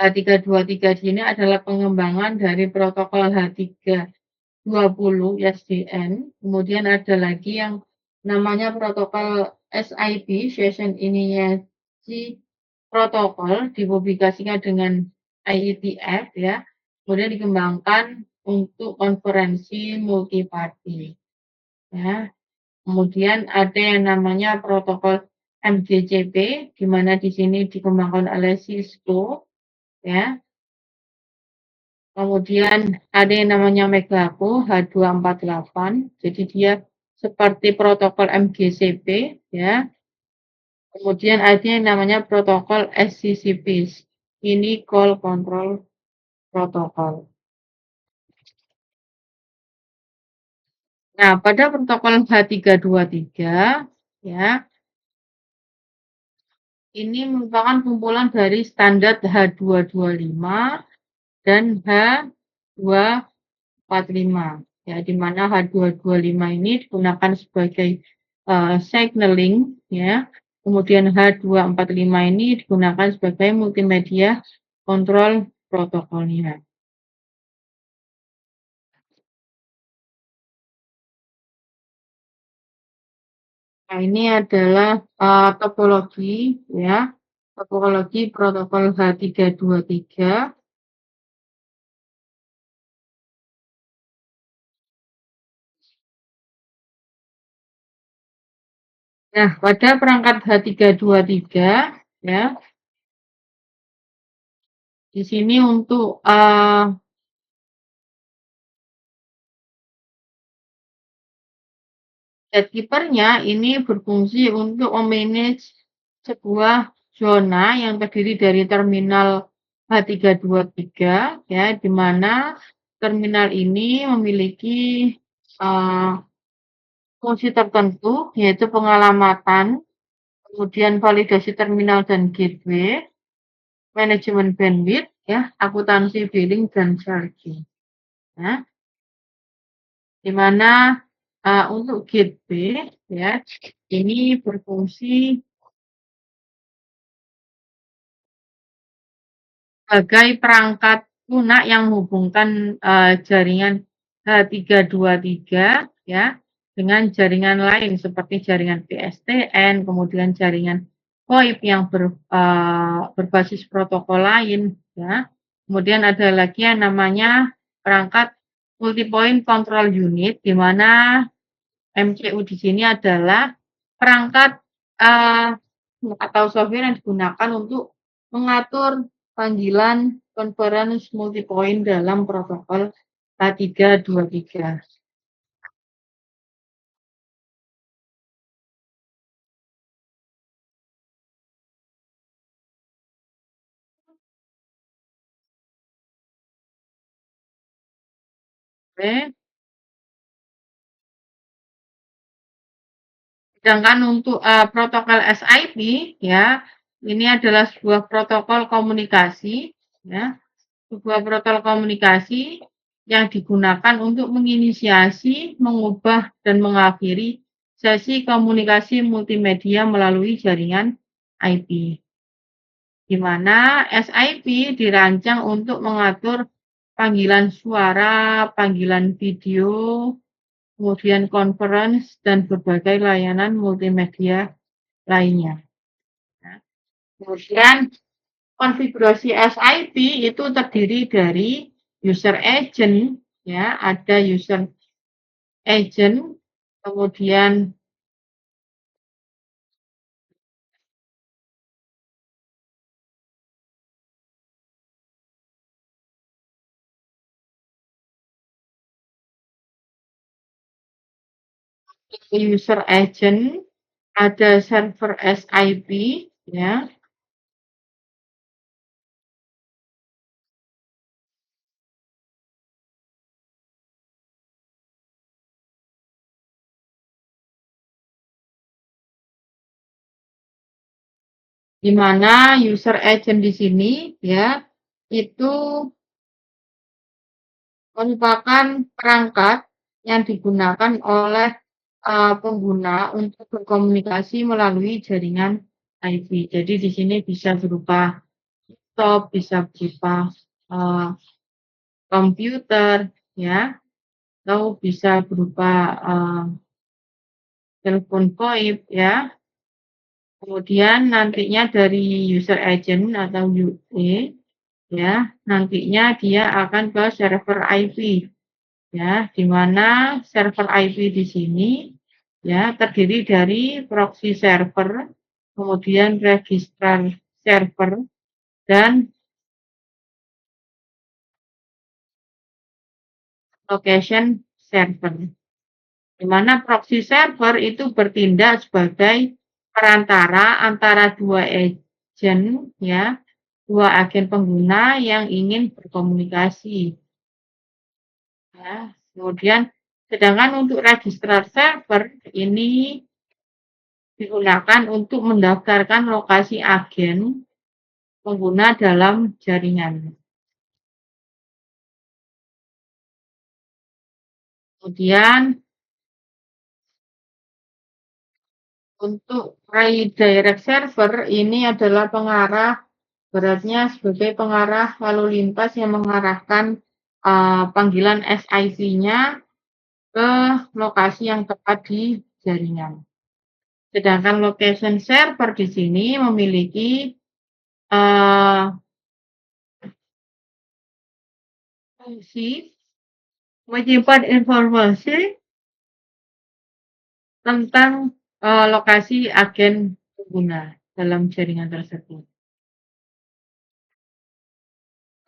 A: H323 ini adalah pengembangan dari protokol H320 SDN. Kemudian ada lagi yang namanya protokol SIP, Session Initiation Protocol, dipublikasikan dengan IETF ya. Kemudian dikembangkan untuk konferensi multiparty. Ya. Kemudian ada yang namanya protokol MGCP, di mana di sini dikembangkan oleh Cisco, ya. Kemudian ada yang namanya Megaco H248, jadi dia seperti protokol MGCP, ya. Kemudian ada yang namanya protokol SCCP, ini Call Control Protocol. Nah, pada protokol H323, ya, ini merupakan kumpulan dari standar H225 dan H245. Ya, di mana H225 ini digunakan sebagai signaling, ya. Kemudian H245 ini digunakan sebagai multimedia kontrol protokolnya. Nah, ini adalah topologi ya, topologi protokol H323. Nah, pada perangkat H323 ya, di sini untuk gatekeeper-nya ini berfungsi untuk memanage sebuah zona yang terdiri dari terminal H323 ya, di mana terminal ini memiliki fungsi tertentu yaitu pengalamatan, kemudian validasi terminal dan gateway, manajemen bandwidth ya, akuntansi billing dan charging. Ya. Di mana untuk gateway ya ini berfungsi sebagai perangkat lunak yang menghubungkan jaringan H323 ya dengan jaringan lain seperti jaringan PSTN, kemudian jaringan VoIP yang berbasis protokol lain ya. Kemudian ada lagi yang namanya perangkat multi point control unit, di mana MCU di sini adalah perangkat, eee, atau software yang digunakan untuk mengatur panggilan conference multi point dalam protokol K323. Oke. Sedangkan untuk, protokol SIP ya, ini adalah sebuah protokol komunikasi ya, sebuah protokol komunikasi yang digunakan untuk menginisiasi, mengubah, dan mengakhiri sesi komunikasi multimedia melalui jaringan IP, di mana SIP dirancang untuk mengatur panggilan suara, panggilan video, kemudian conference, dan berbagai layanan multimedia lainnya. Nah, kemudian konfigurasi SIP itu terdiri dari user agent, ya, ada user agent, kemudian user agent, ada server SIP, ya, di mana user agent di sini, ya, itu merupakan perangkat yang digunakan oleh pengguna untuk berkomunikasi melalui jaringan IP. Jadi di sini bisa berupa laptop, bisa berupa eee, komputer, ya, atau bisa berupa, telepon VoIP, ya. Kemudian nantinya dari user agent atau UA, ya, nantinya dia akan ke server IP, ya, di mana server IP di sini, ya, terdiri dari proxy server, kemudian registrar server, dan location server. Di mana proxy server itu bertindak sebagai perantara antara dua agent, ya, dua agen pengguna yang ingin berkomunikasi, ya. Kemudian sedangkan untuk registrar server ini digunakan untuk mendaftarkan lokasi agen pengguna dalam jaringan. Kemudian untuk redirect server ini adalah pengarah, beratnya sebagai pengarah lalu lintas yang mengarahkan panggilan SIP-nya ke lokasi yang tepat di jaringan. Sedangkan location server di sini memiliki uh, fungsi menyimpan informasi tentang lokasi agen pengguna dalam jaringan tersebut.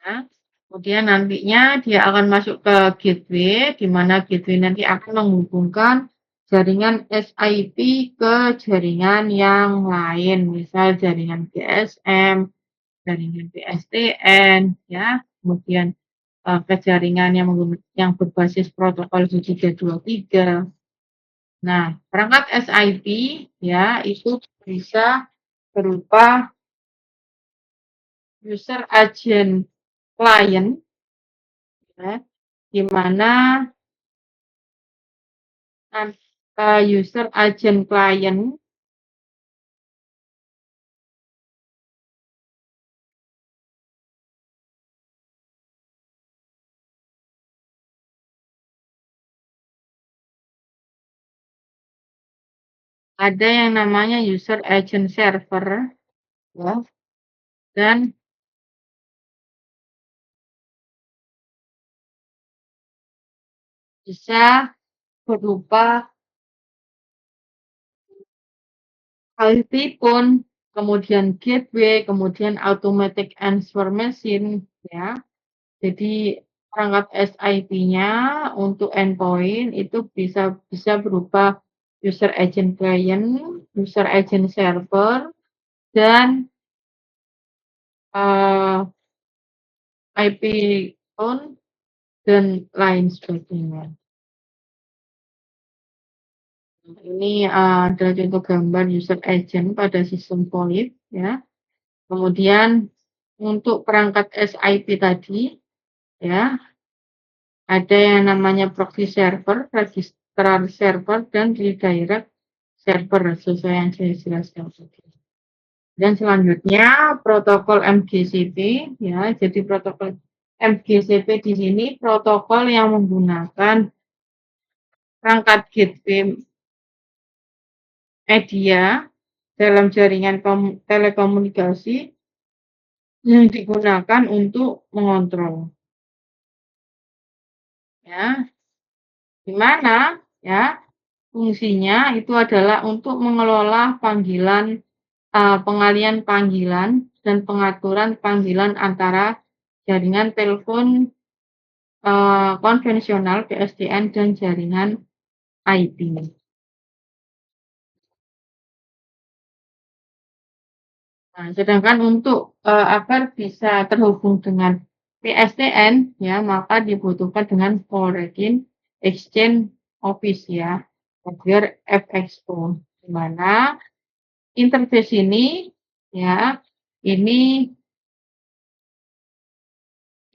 A: Nah, kemudian nantinya dia akan masuk ke gateway, di mana gateway nanti akan menghubungkan jaringan SIP ke jaringan yang lain, misal jaringan GSM, jaringan PSTN, ya, kemudian ke jaringan yang berbasis protokol 323. Nah, perangkat SIP, ya, itu bisa berupa user agent client, ya, di mana user agent client ada yang namanya user agent server, ya, dan bisa berupa IP pun, kemudian gateway, kemudian automatic answer machine, ya. Jadi perangkat SIP-nya untuk endpoint itu bisa bisa berupa user agent client, user agent server, dan IP phone dan lain sebagainya. Ini adalah contoh gambar user agent pada sistem VoIP ya. Kemudian untuk perangkat SIP tadi ya, ada yang namanya proxy server, registrar server, dan redirect server sesuai yang saya jelaskan tadi. Dan selanjutnya protokol MGCP ya. Jadi protokol MGCP di sini protokol yang menggunakan perangkat gateway media dalam jaringan telekomunikasi yang digunakan untuk mengontrol ya. Di mana ya fungsinya itu adalah untuk mengelola panggilan pengalian panggilan dan pengaturan panggilan antara jaringan telepon konvensional PSTN dan jaringan IP. Nah, sedangkan untuk agar bisa terhubung dengan PSTN ya, maka dibutuhkan dengan Foreign Exchange Office ya, agar FXO, di mana interface ini ya, ini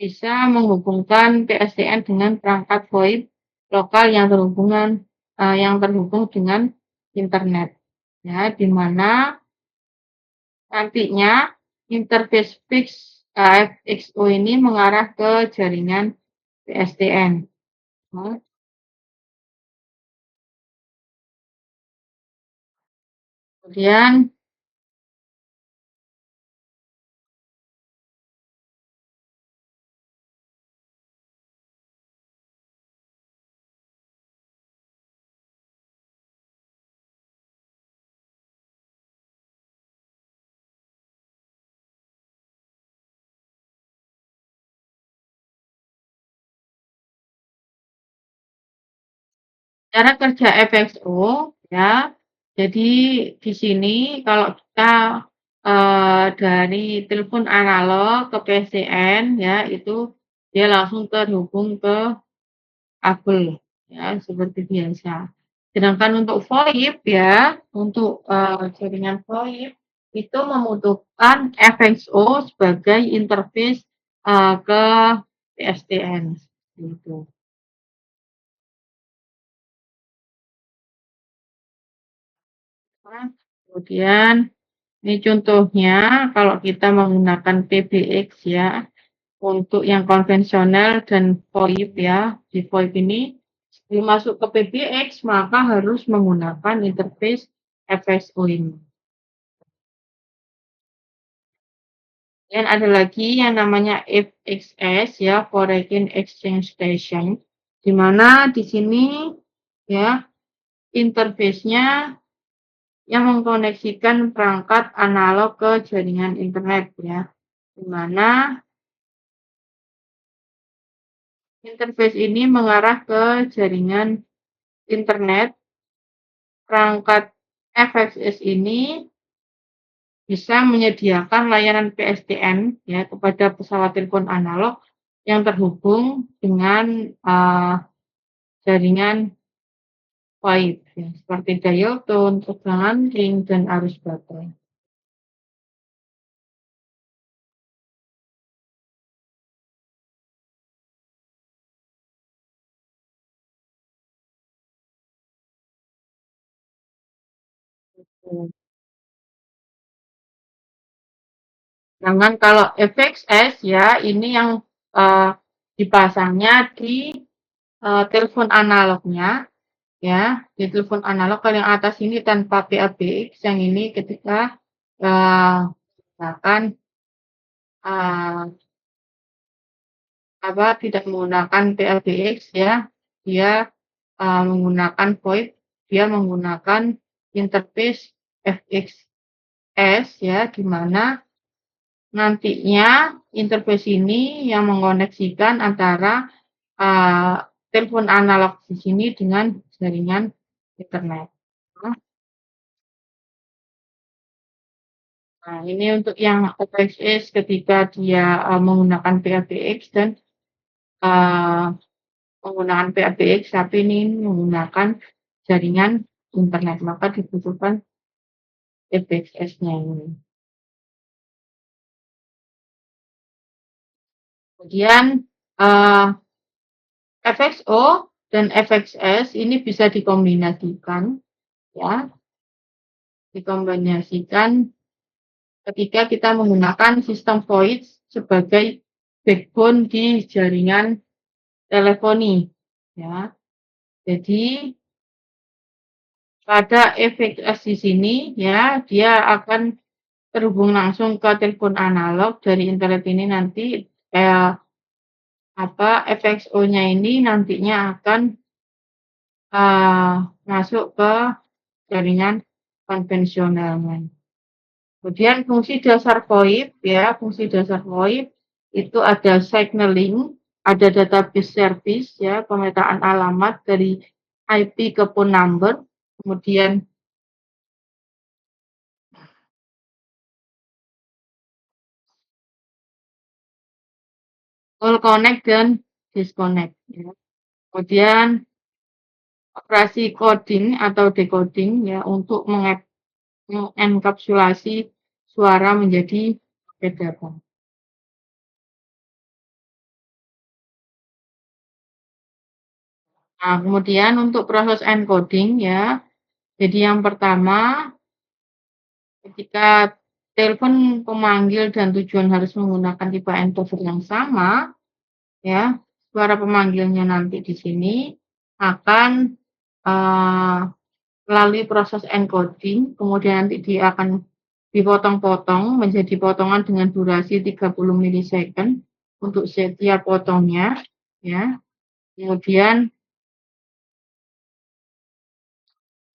A: bisa menghubungkan PSTN dengan perangkat VoIP lokal yang terhubung dengan internet ya, di mana nantinya interface fix FXO ini mengarah ke jaringan PSTN. Nah, kemudian cara kerja FXO ya. Jadi di sini kalau kita dari telepon analog ke PSTN ya itu dia langsung terhubung ke kabel ya seperti biasa. Sedangkan untuk VoIP ya, untuk jaringan VoIP itu membutuhkan FXO sebagai interface ke PSTN gitu. Nah, kemudian ini contohnya kalau kita menggunakan PBX ya untuk yang konvensional dan VoIP ya. Di VoIP ini sebelum masuk ke PBX maka harus menggunakan interface FSO ini. Dan ada lagi yang namanya FXS ya, Foreign Exchange Station, di mana di sini ya interface-nya yang mengkoneksikan perangkat analog ke jaringan internet ya, di mana interface ini mengarah ke jaringan internet. Perangkat FXS ini bisa menyediakan layanan PSTN ya kepada pesawat telepon analog yang terhubung dengan jaringan VoIP ya, seperti dial tone, tegangan ring, dan arus baterai. Sedangkan kalau FXS ya ini yang dipasangnya di telepon analognya ya, di telepon analog kalau yang atas ini tanpa PABX, yang ini ketika misalkan uh, tidak menggunakan PLBX ya, dia menggunakan VoIP, dia menggunakan interface FXS ya, di mana nantinya interface ini yang mengoneksikan antara telepon analog di sini dengan jaringan internet. Nah, ini untuk yang FXS ketika dia menggunakan PABX dan eee, menggunakan PABX, tapi ini menggunakan jaringan internet, maka dibutuhkan FXS-nya ini. Kemudian, eee, FXO dan FXS ini bisa dikombinasikan ya, dikombinasikan ketika kita menggunakan sistem VoIP sebagai backbone di jaringan teleponi ya. Jadi pada FXS di sini ya, dia akan terhubung langsung ke telepon analog dari internet ini nanti FXO-nya ini nantinya akan masuk ke jaringan konvensionalnya. Kemudian fungsi dasar VoIP ya, fungsi dasar VoIP itu ada signaling, ada database service ya, pemetaan alamat dari IP ke phone number, kemudian call connect dan disconnect ya. Kemudian operasi coding atau decoding ya untuk mengenkapsulasi suara menjadi paket data. Nah, kemudian untuk proses encoding ya, jadi yang pertama ketika telepon pemanggil dan tujuan harus menggunakan tipe encoder yang sama, ya, suara pemanggilnya nanti di sini akan uh, melalui proses encoding, kemudian nanti dia akan dipotong-potong menjadi potongan dengan durasi 30 milisecond untuk setiap potongnya, ya. Kemudian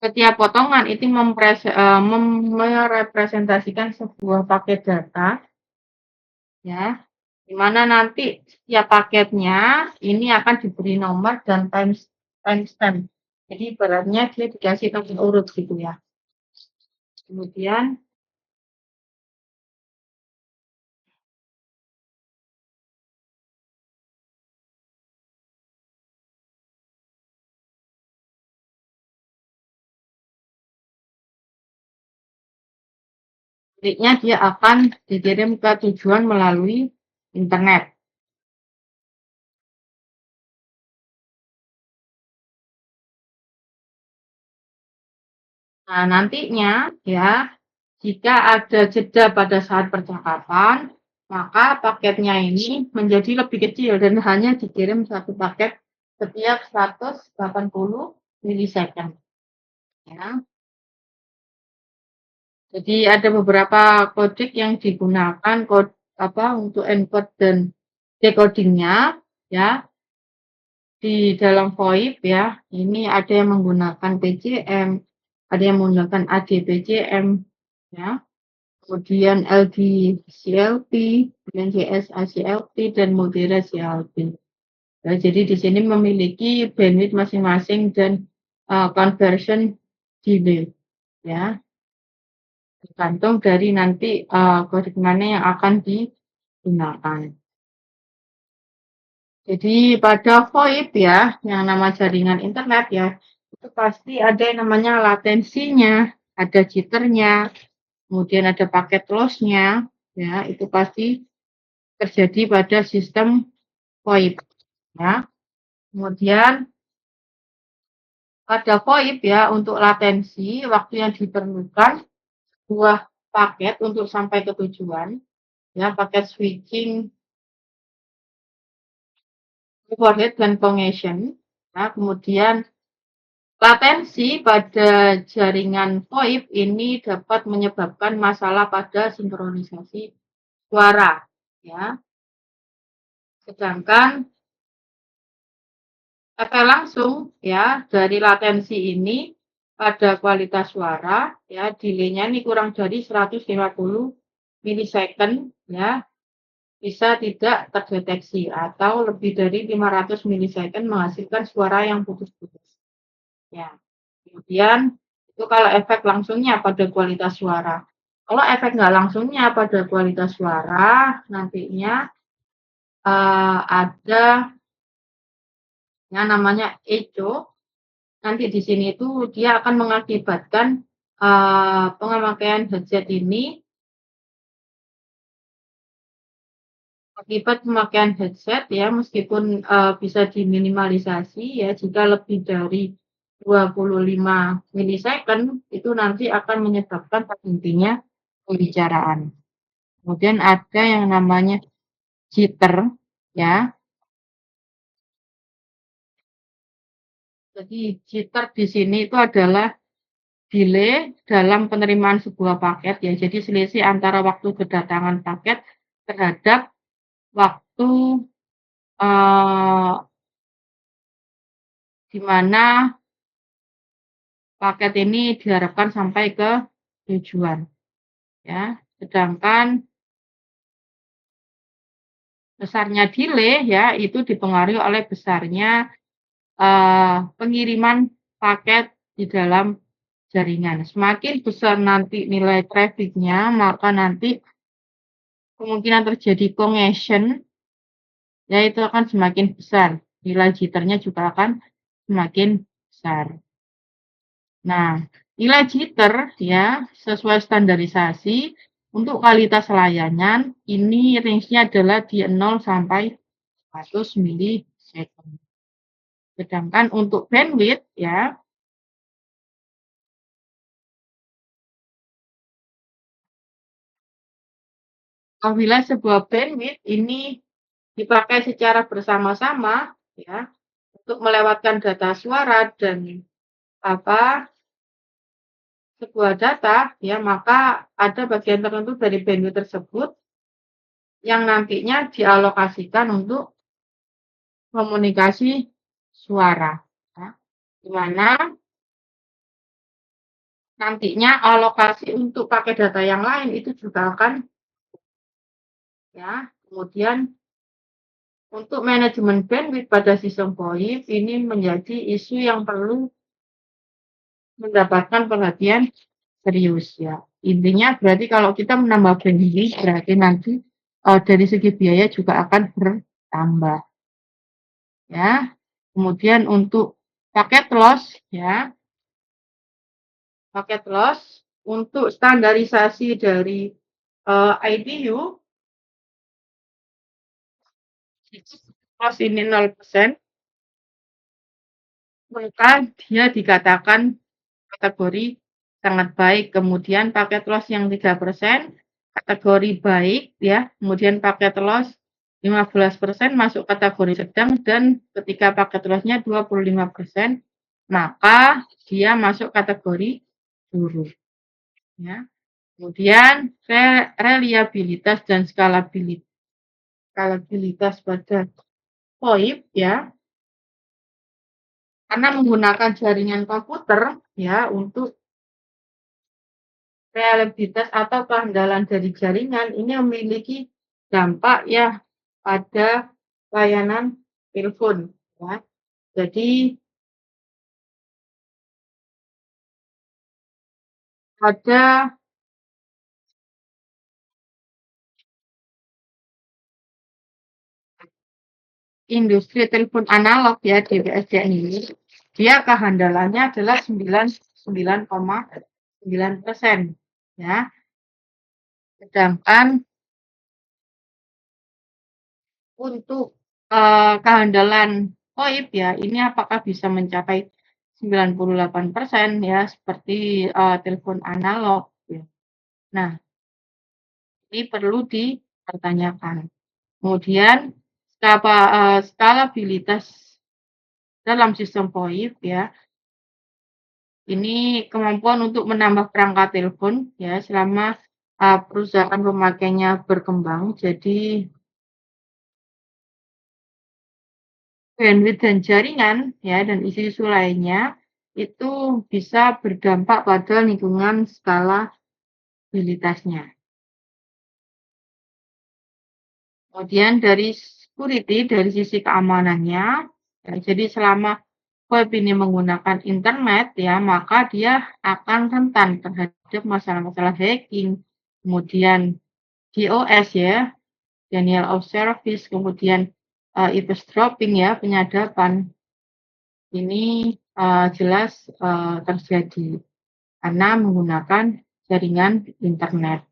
A: setiap potongan itu merepresentasikan sebuah paket data, ya, di mana nanti setiap paketnya ini akan diberi nomor dan timestamp. Jadi ibaratnya dia dikasih nomor urut gitu ya. Kemudian selanjutnya dia akan dikirim ke tujuan melalui internet. Nah, nantinya ya, jika ada jeda pada saat percakapan, maka paketnya ini menjadi lebih kecil dan hanya dikirim satu paket setiap 180 milisecond. Ya. Jadi ada beberapa kodek yang digunakan untuk encode dan decodingnya ya di dalam VoIP ya. Ini ada yang menggunakan PCM, ada yang menggunakan ADPCM ya. Kemudian LD-CLP, kemudian CS-ACLP, dan Multira CLP. Nah, jadi di sini memiliki bandwidth masing-masing dan conversion delay, ya, tergantung dari nanti kode mana yang akan digunakan. Jadi pada VoIP ya, yang nama jaringan internet ya, itu pasti ada yang namanya latensinya, ada jitternya, kemudian ada paket loss-nya, ya, itu pasti terjadi pada sistem VoIP ya. Kemudian pada VoIP ya untuk latensi waktu yang diperlukan buah paket untuk sampai ke tujuan ya, paket switching, overhead dan congestion ya. Kemudian latensi pada jaringan VoIP ini dapat menyebabkan masalah pada sinkronisasi suara ya. Sedangkan efek langsung ya dari latensi ini pada kualitas suara ya delay-nya ini kurang dari 150 milisecond ya bisa tidak terdeteksi atau lebih dari 500 milisecond menghasilkan suara yang putus-putus. Ya. Kemudian itu kalau efek langsungnya pada kualitas suara. Kalau efek nggak langsungnya pada kualitas suara, nantinya ada yang namanya echo. Nanti di sini itu dia akan mengakibatkan pemakaian headset ini akibat pemakaian headset ya meskipun bisa diminimalisasi ya jika lebih dari 25 milisecond itu nanti akan menyebabkan terhentinya pembicaraan. Kemudian ada yang namanya jitter ya. Jadi jitter di sini itu adalah delay dalam penerimaan sebuah paket ya. Jadi selisih antara waktu kedatangan paket terhadap waktu eh, di mana paket ini diharapkan sampai ke tujuan ya. Sedangkan besarnya delay ya itu dipengaruhi oleh besarnya pengiriman paket di dalam jaringan. Semakin besar nanti nilai traffic-nya, maka nanti kemungkinan terjadi congestion ya itu akan semakin besar. Nilai jitternya juga akan semakin besar. Nah, nilai jitter ya sesuai standarisasi untuk kualitas layanan ini range-nya adalah di 0 sampai 100 milisecond. Sedangkan untuk bandwidth ya, apabila sebuah bandwidth ini dipakai secara bersama-sama ya untuk melewatkan data suara dan apa sebuah data ya maka ada bagian tertentu dari bandwidth tersebut yang nantinya dialokasikan untuk komunikasi suara ya, di mana nantinya alokasi untuk pakai data yang lain itu juga akan ya kemudian untuk manajemen bandwidth pada sistem VoIP ini menjadi isu yang perlu mendapatkan perhatian serius ya. Intinya berarti kalau kita menambah bandwidth berarti nanti dari segi biaya juga akan bertambah ya. Kemudian untuk paket loss ya, paket loss untuk standarisasi dari ITU loss ini 0%, maka dia dikatakan kategori sangat baik. Kemudian paket loss yang 3% kategori baik ya. Kemudian paket loss 15% masuk kategori sedang dan ketika paket loss-nya 25% maka dia masuk kategori buruk ya. Kemudian reliabilitas dan skalabilitas pada VoIP ya karena menggunakan jaringan komputer ya untuk reliabilitas atau keandalan dari jaringan ini memiliki dampak ya pada layanan telepon ya. Jadi pada industri telepon analog ya DWSDN ini dia kehandalannya adalah 99,9% ya. Sedangkan untuk kehandalan VoIP ya ini apakah bisa mencapai 98% ya seperti telepon analog ya. Nah, ini perlu dipertanyakan. Kemudian skalabilitas dalam sistem VoIP ya, ini kemampuan untuk menambah perangkat telepon ya selama perusahaan pemakainya berkembang. Jadi bandwidth dan jaringan, ya, dan isu-isu lainnya, itu bisa berdampak pada lingkungan skalabilitasnya. Kemudian dari security, dari sisi keamanannya, ya, jadi selama web ini menggunakan internet, ya, maka dia akan rentan terhadap masalah-masalah hacking, kemudian DOS, ya, denial of service, kemudian eavesdropping, ya, penyadapan. Ini jelas terjadi karena menggunakan jaringan internet,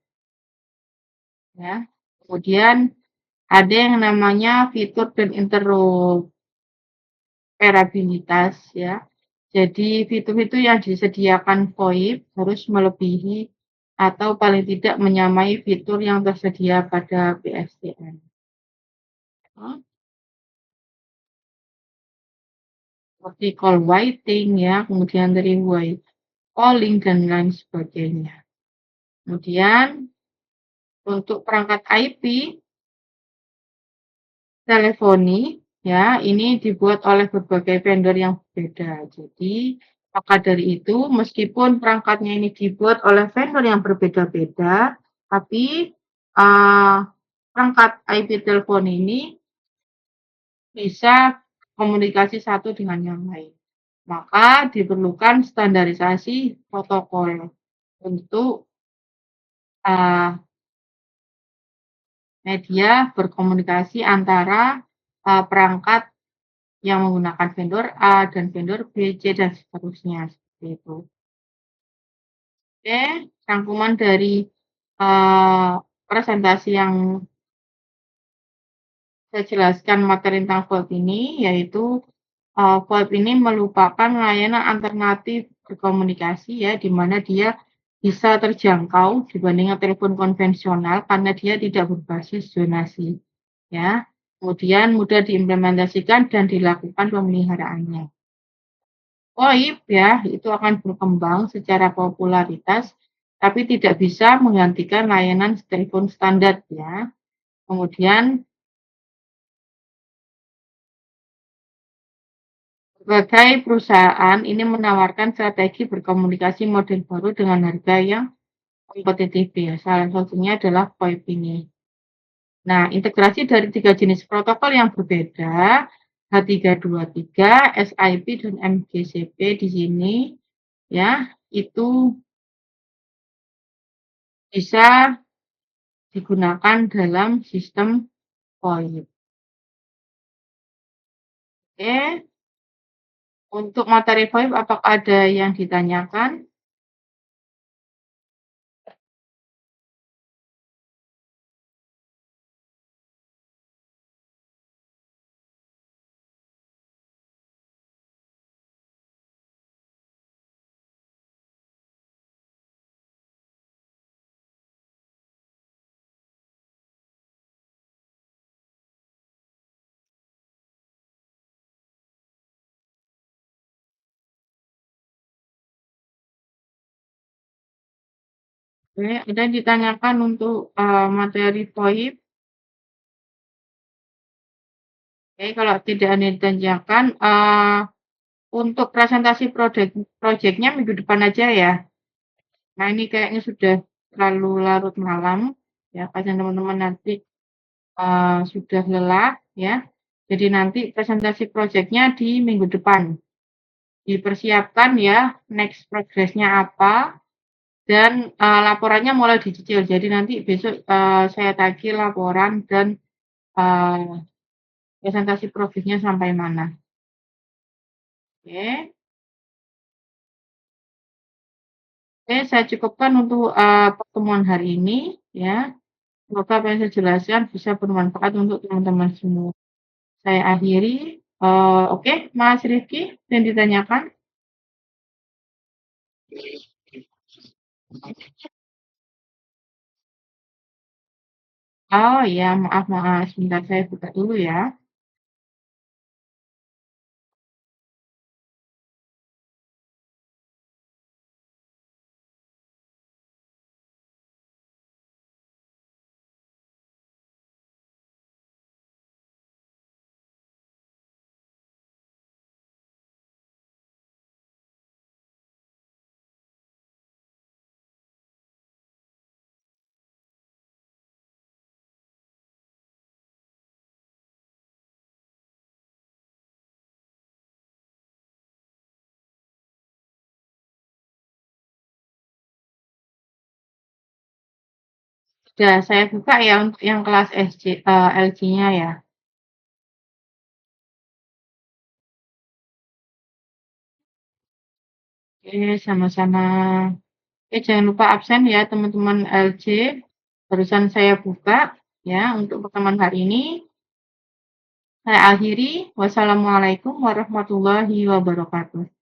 A: ya. Kemudian ada yang namanya fitur dan interoperabilitas, ya. Jadi fitur-fitur yang disediakan VoIP harus melebihi atau paling tidak menyamai fitur yang tersedia pada PSTN. Seperti call waiting, ya, kemudian dari white calling dan lain sebagainya. Kemudian untuk perangkat IP teleponi, ya, ini dibuat oleh berbagai vendor yang berbeda. Jadi, maka dari itu, meskipun perangkatnya ini dibuat oleh vendor yang berbeda-beda, tapi perangkat IP telepon ini bisa komunikasi satu dengan yang lain. Maka diperlukan standarisasi protokol untuk media berkomunikasi antara perangkat yang menggunakan vendor A dan vendor B, C, dan seterusnya, seperti itu. Oke, rangkuman dari presentasi yang saya jelaskan materi tentang VoIP ini, yaitu VoIP ini merupakan layanan alternatif berkomunikasi, ya, di mana dia bisa terjangkau dibandingkan telepon konvensional karena dia tidak berbasis zonasi, ya. Kemudian mudah diimplementasikan dan dilakukan pemeliharaannya. VoIP, ya, itu akan berkembang secara popularitas, tapi tidak bisa menggantikan layanan telepon standar, ya. Kemudian berbagai perusahaan ini menawarkan strategi berkomunikasi model baru dengan harga yang kompetitif, ya. Salah satunya adalah VoIP ini. Nah, integrasi dari 3 jenis protokol yang berbeda, H323, SIP, dan MGCP di sini, ya, itu bisa digunakan dalam sistem VoIP. Oke, untuk materi VoIP apakah ada yang ditanyakan? Oke, ada yang ditanyakan untuk materi VoIP? Oke, kalau tidak ada yang ditanyakan, untuk presentasi proyeknya minggu depan aja, ya. Nah, ini kayaknya sudah terlalu larut malam, ya, pasien teman-teman nanti sudah lelah, ya. Jadi nanti presentasi proyeknya di minggu depan. Dipersiapkan, ya, next progress-nya apa, dan laporannya mulai dicicil. Jadi nanti besok saya tagih laporan dan presentasi progresnya sampai mana. Oke. Oke, saya cukupkan untuk pertemuan hari ini, ya. Semoga apa yang saya jelaskan bisa bermanfaat untuk teman-teman semua. Saya akhiri. Oke, Mas Rifki, yang ditanyakan? Oh ya, maaf, maaf. Sebentar saya buka dulu, ya. Sudah saya buka ya untuk yang kelas LG-nya ya. Oke, sama-sama. Jangan lupa absen ya teman-teman LJ. Barusan saya buka ya untuk pertemuan hari ini. Saya akhiri. Wassalamualaikum warahmatullahi wabarakatuh.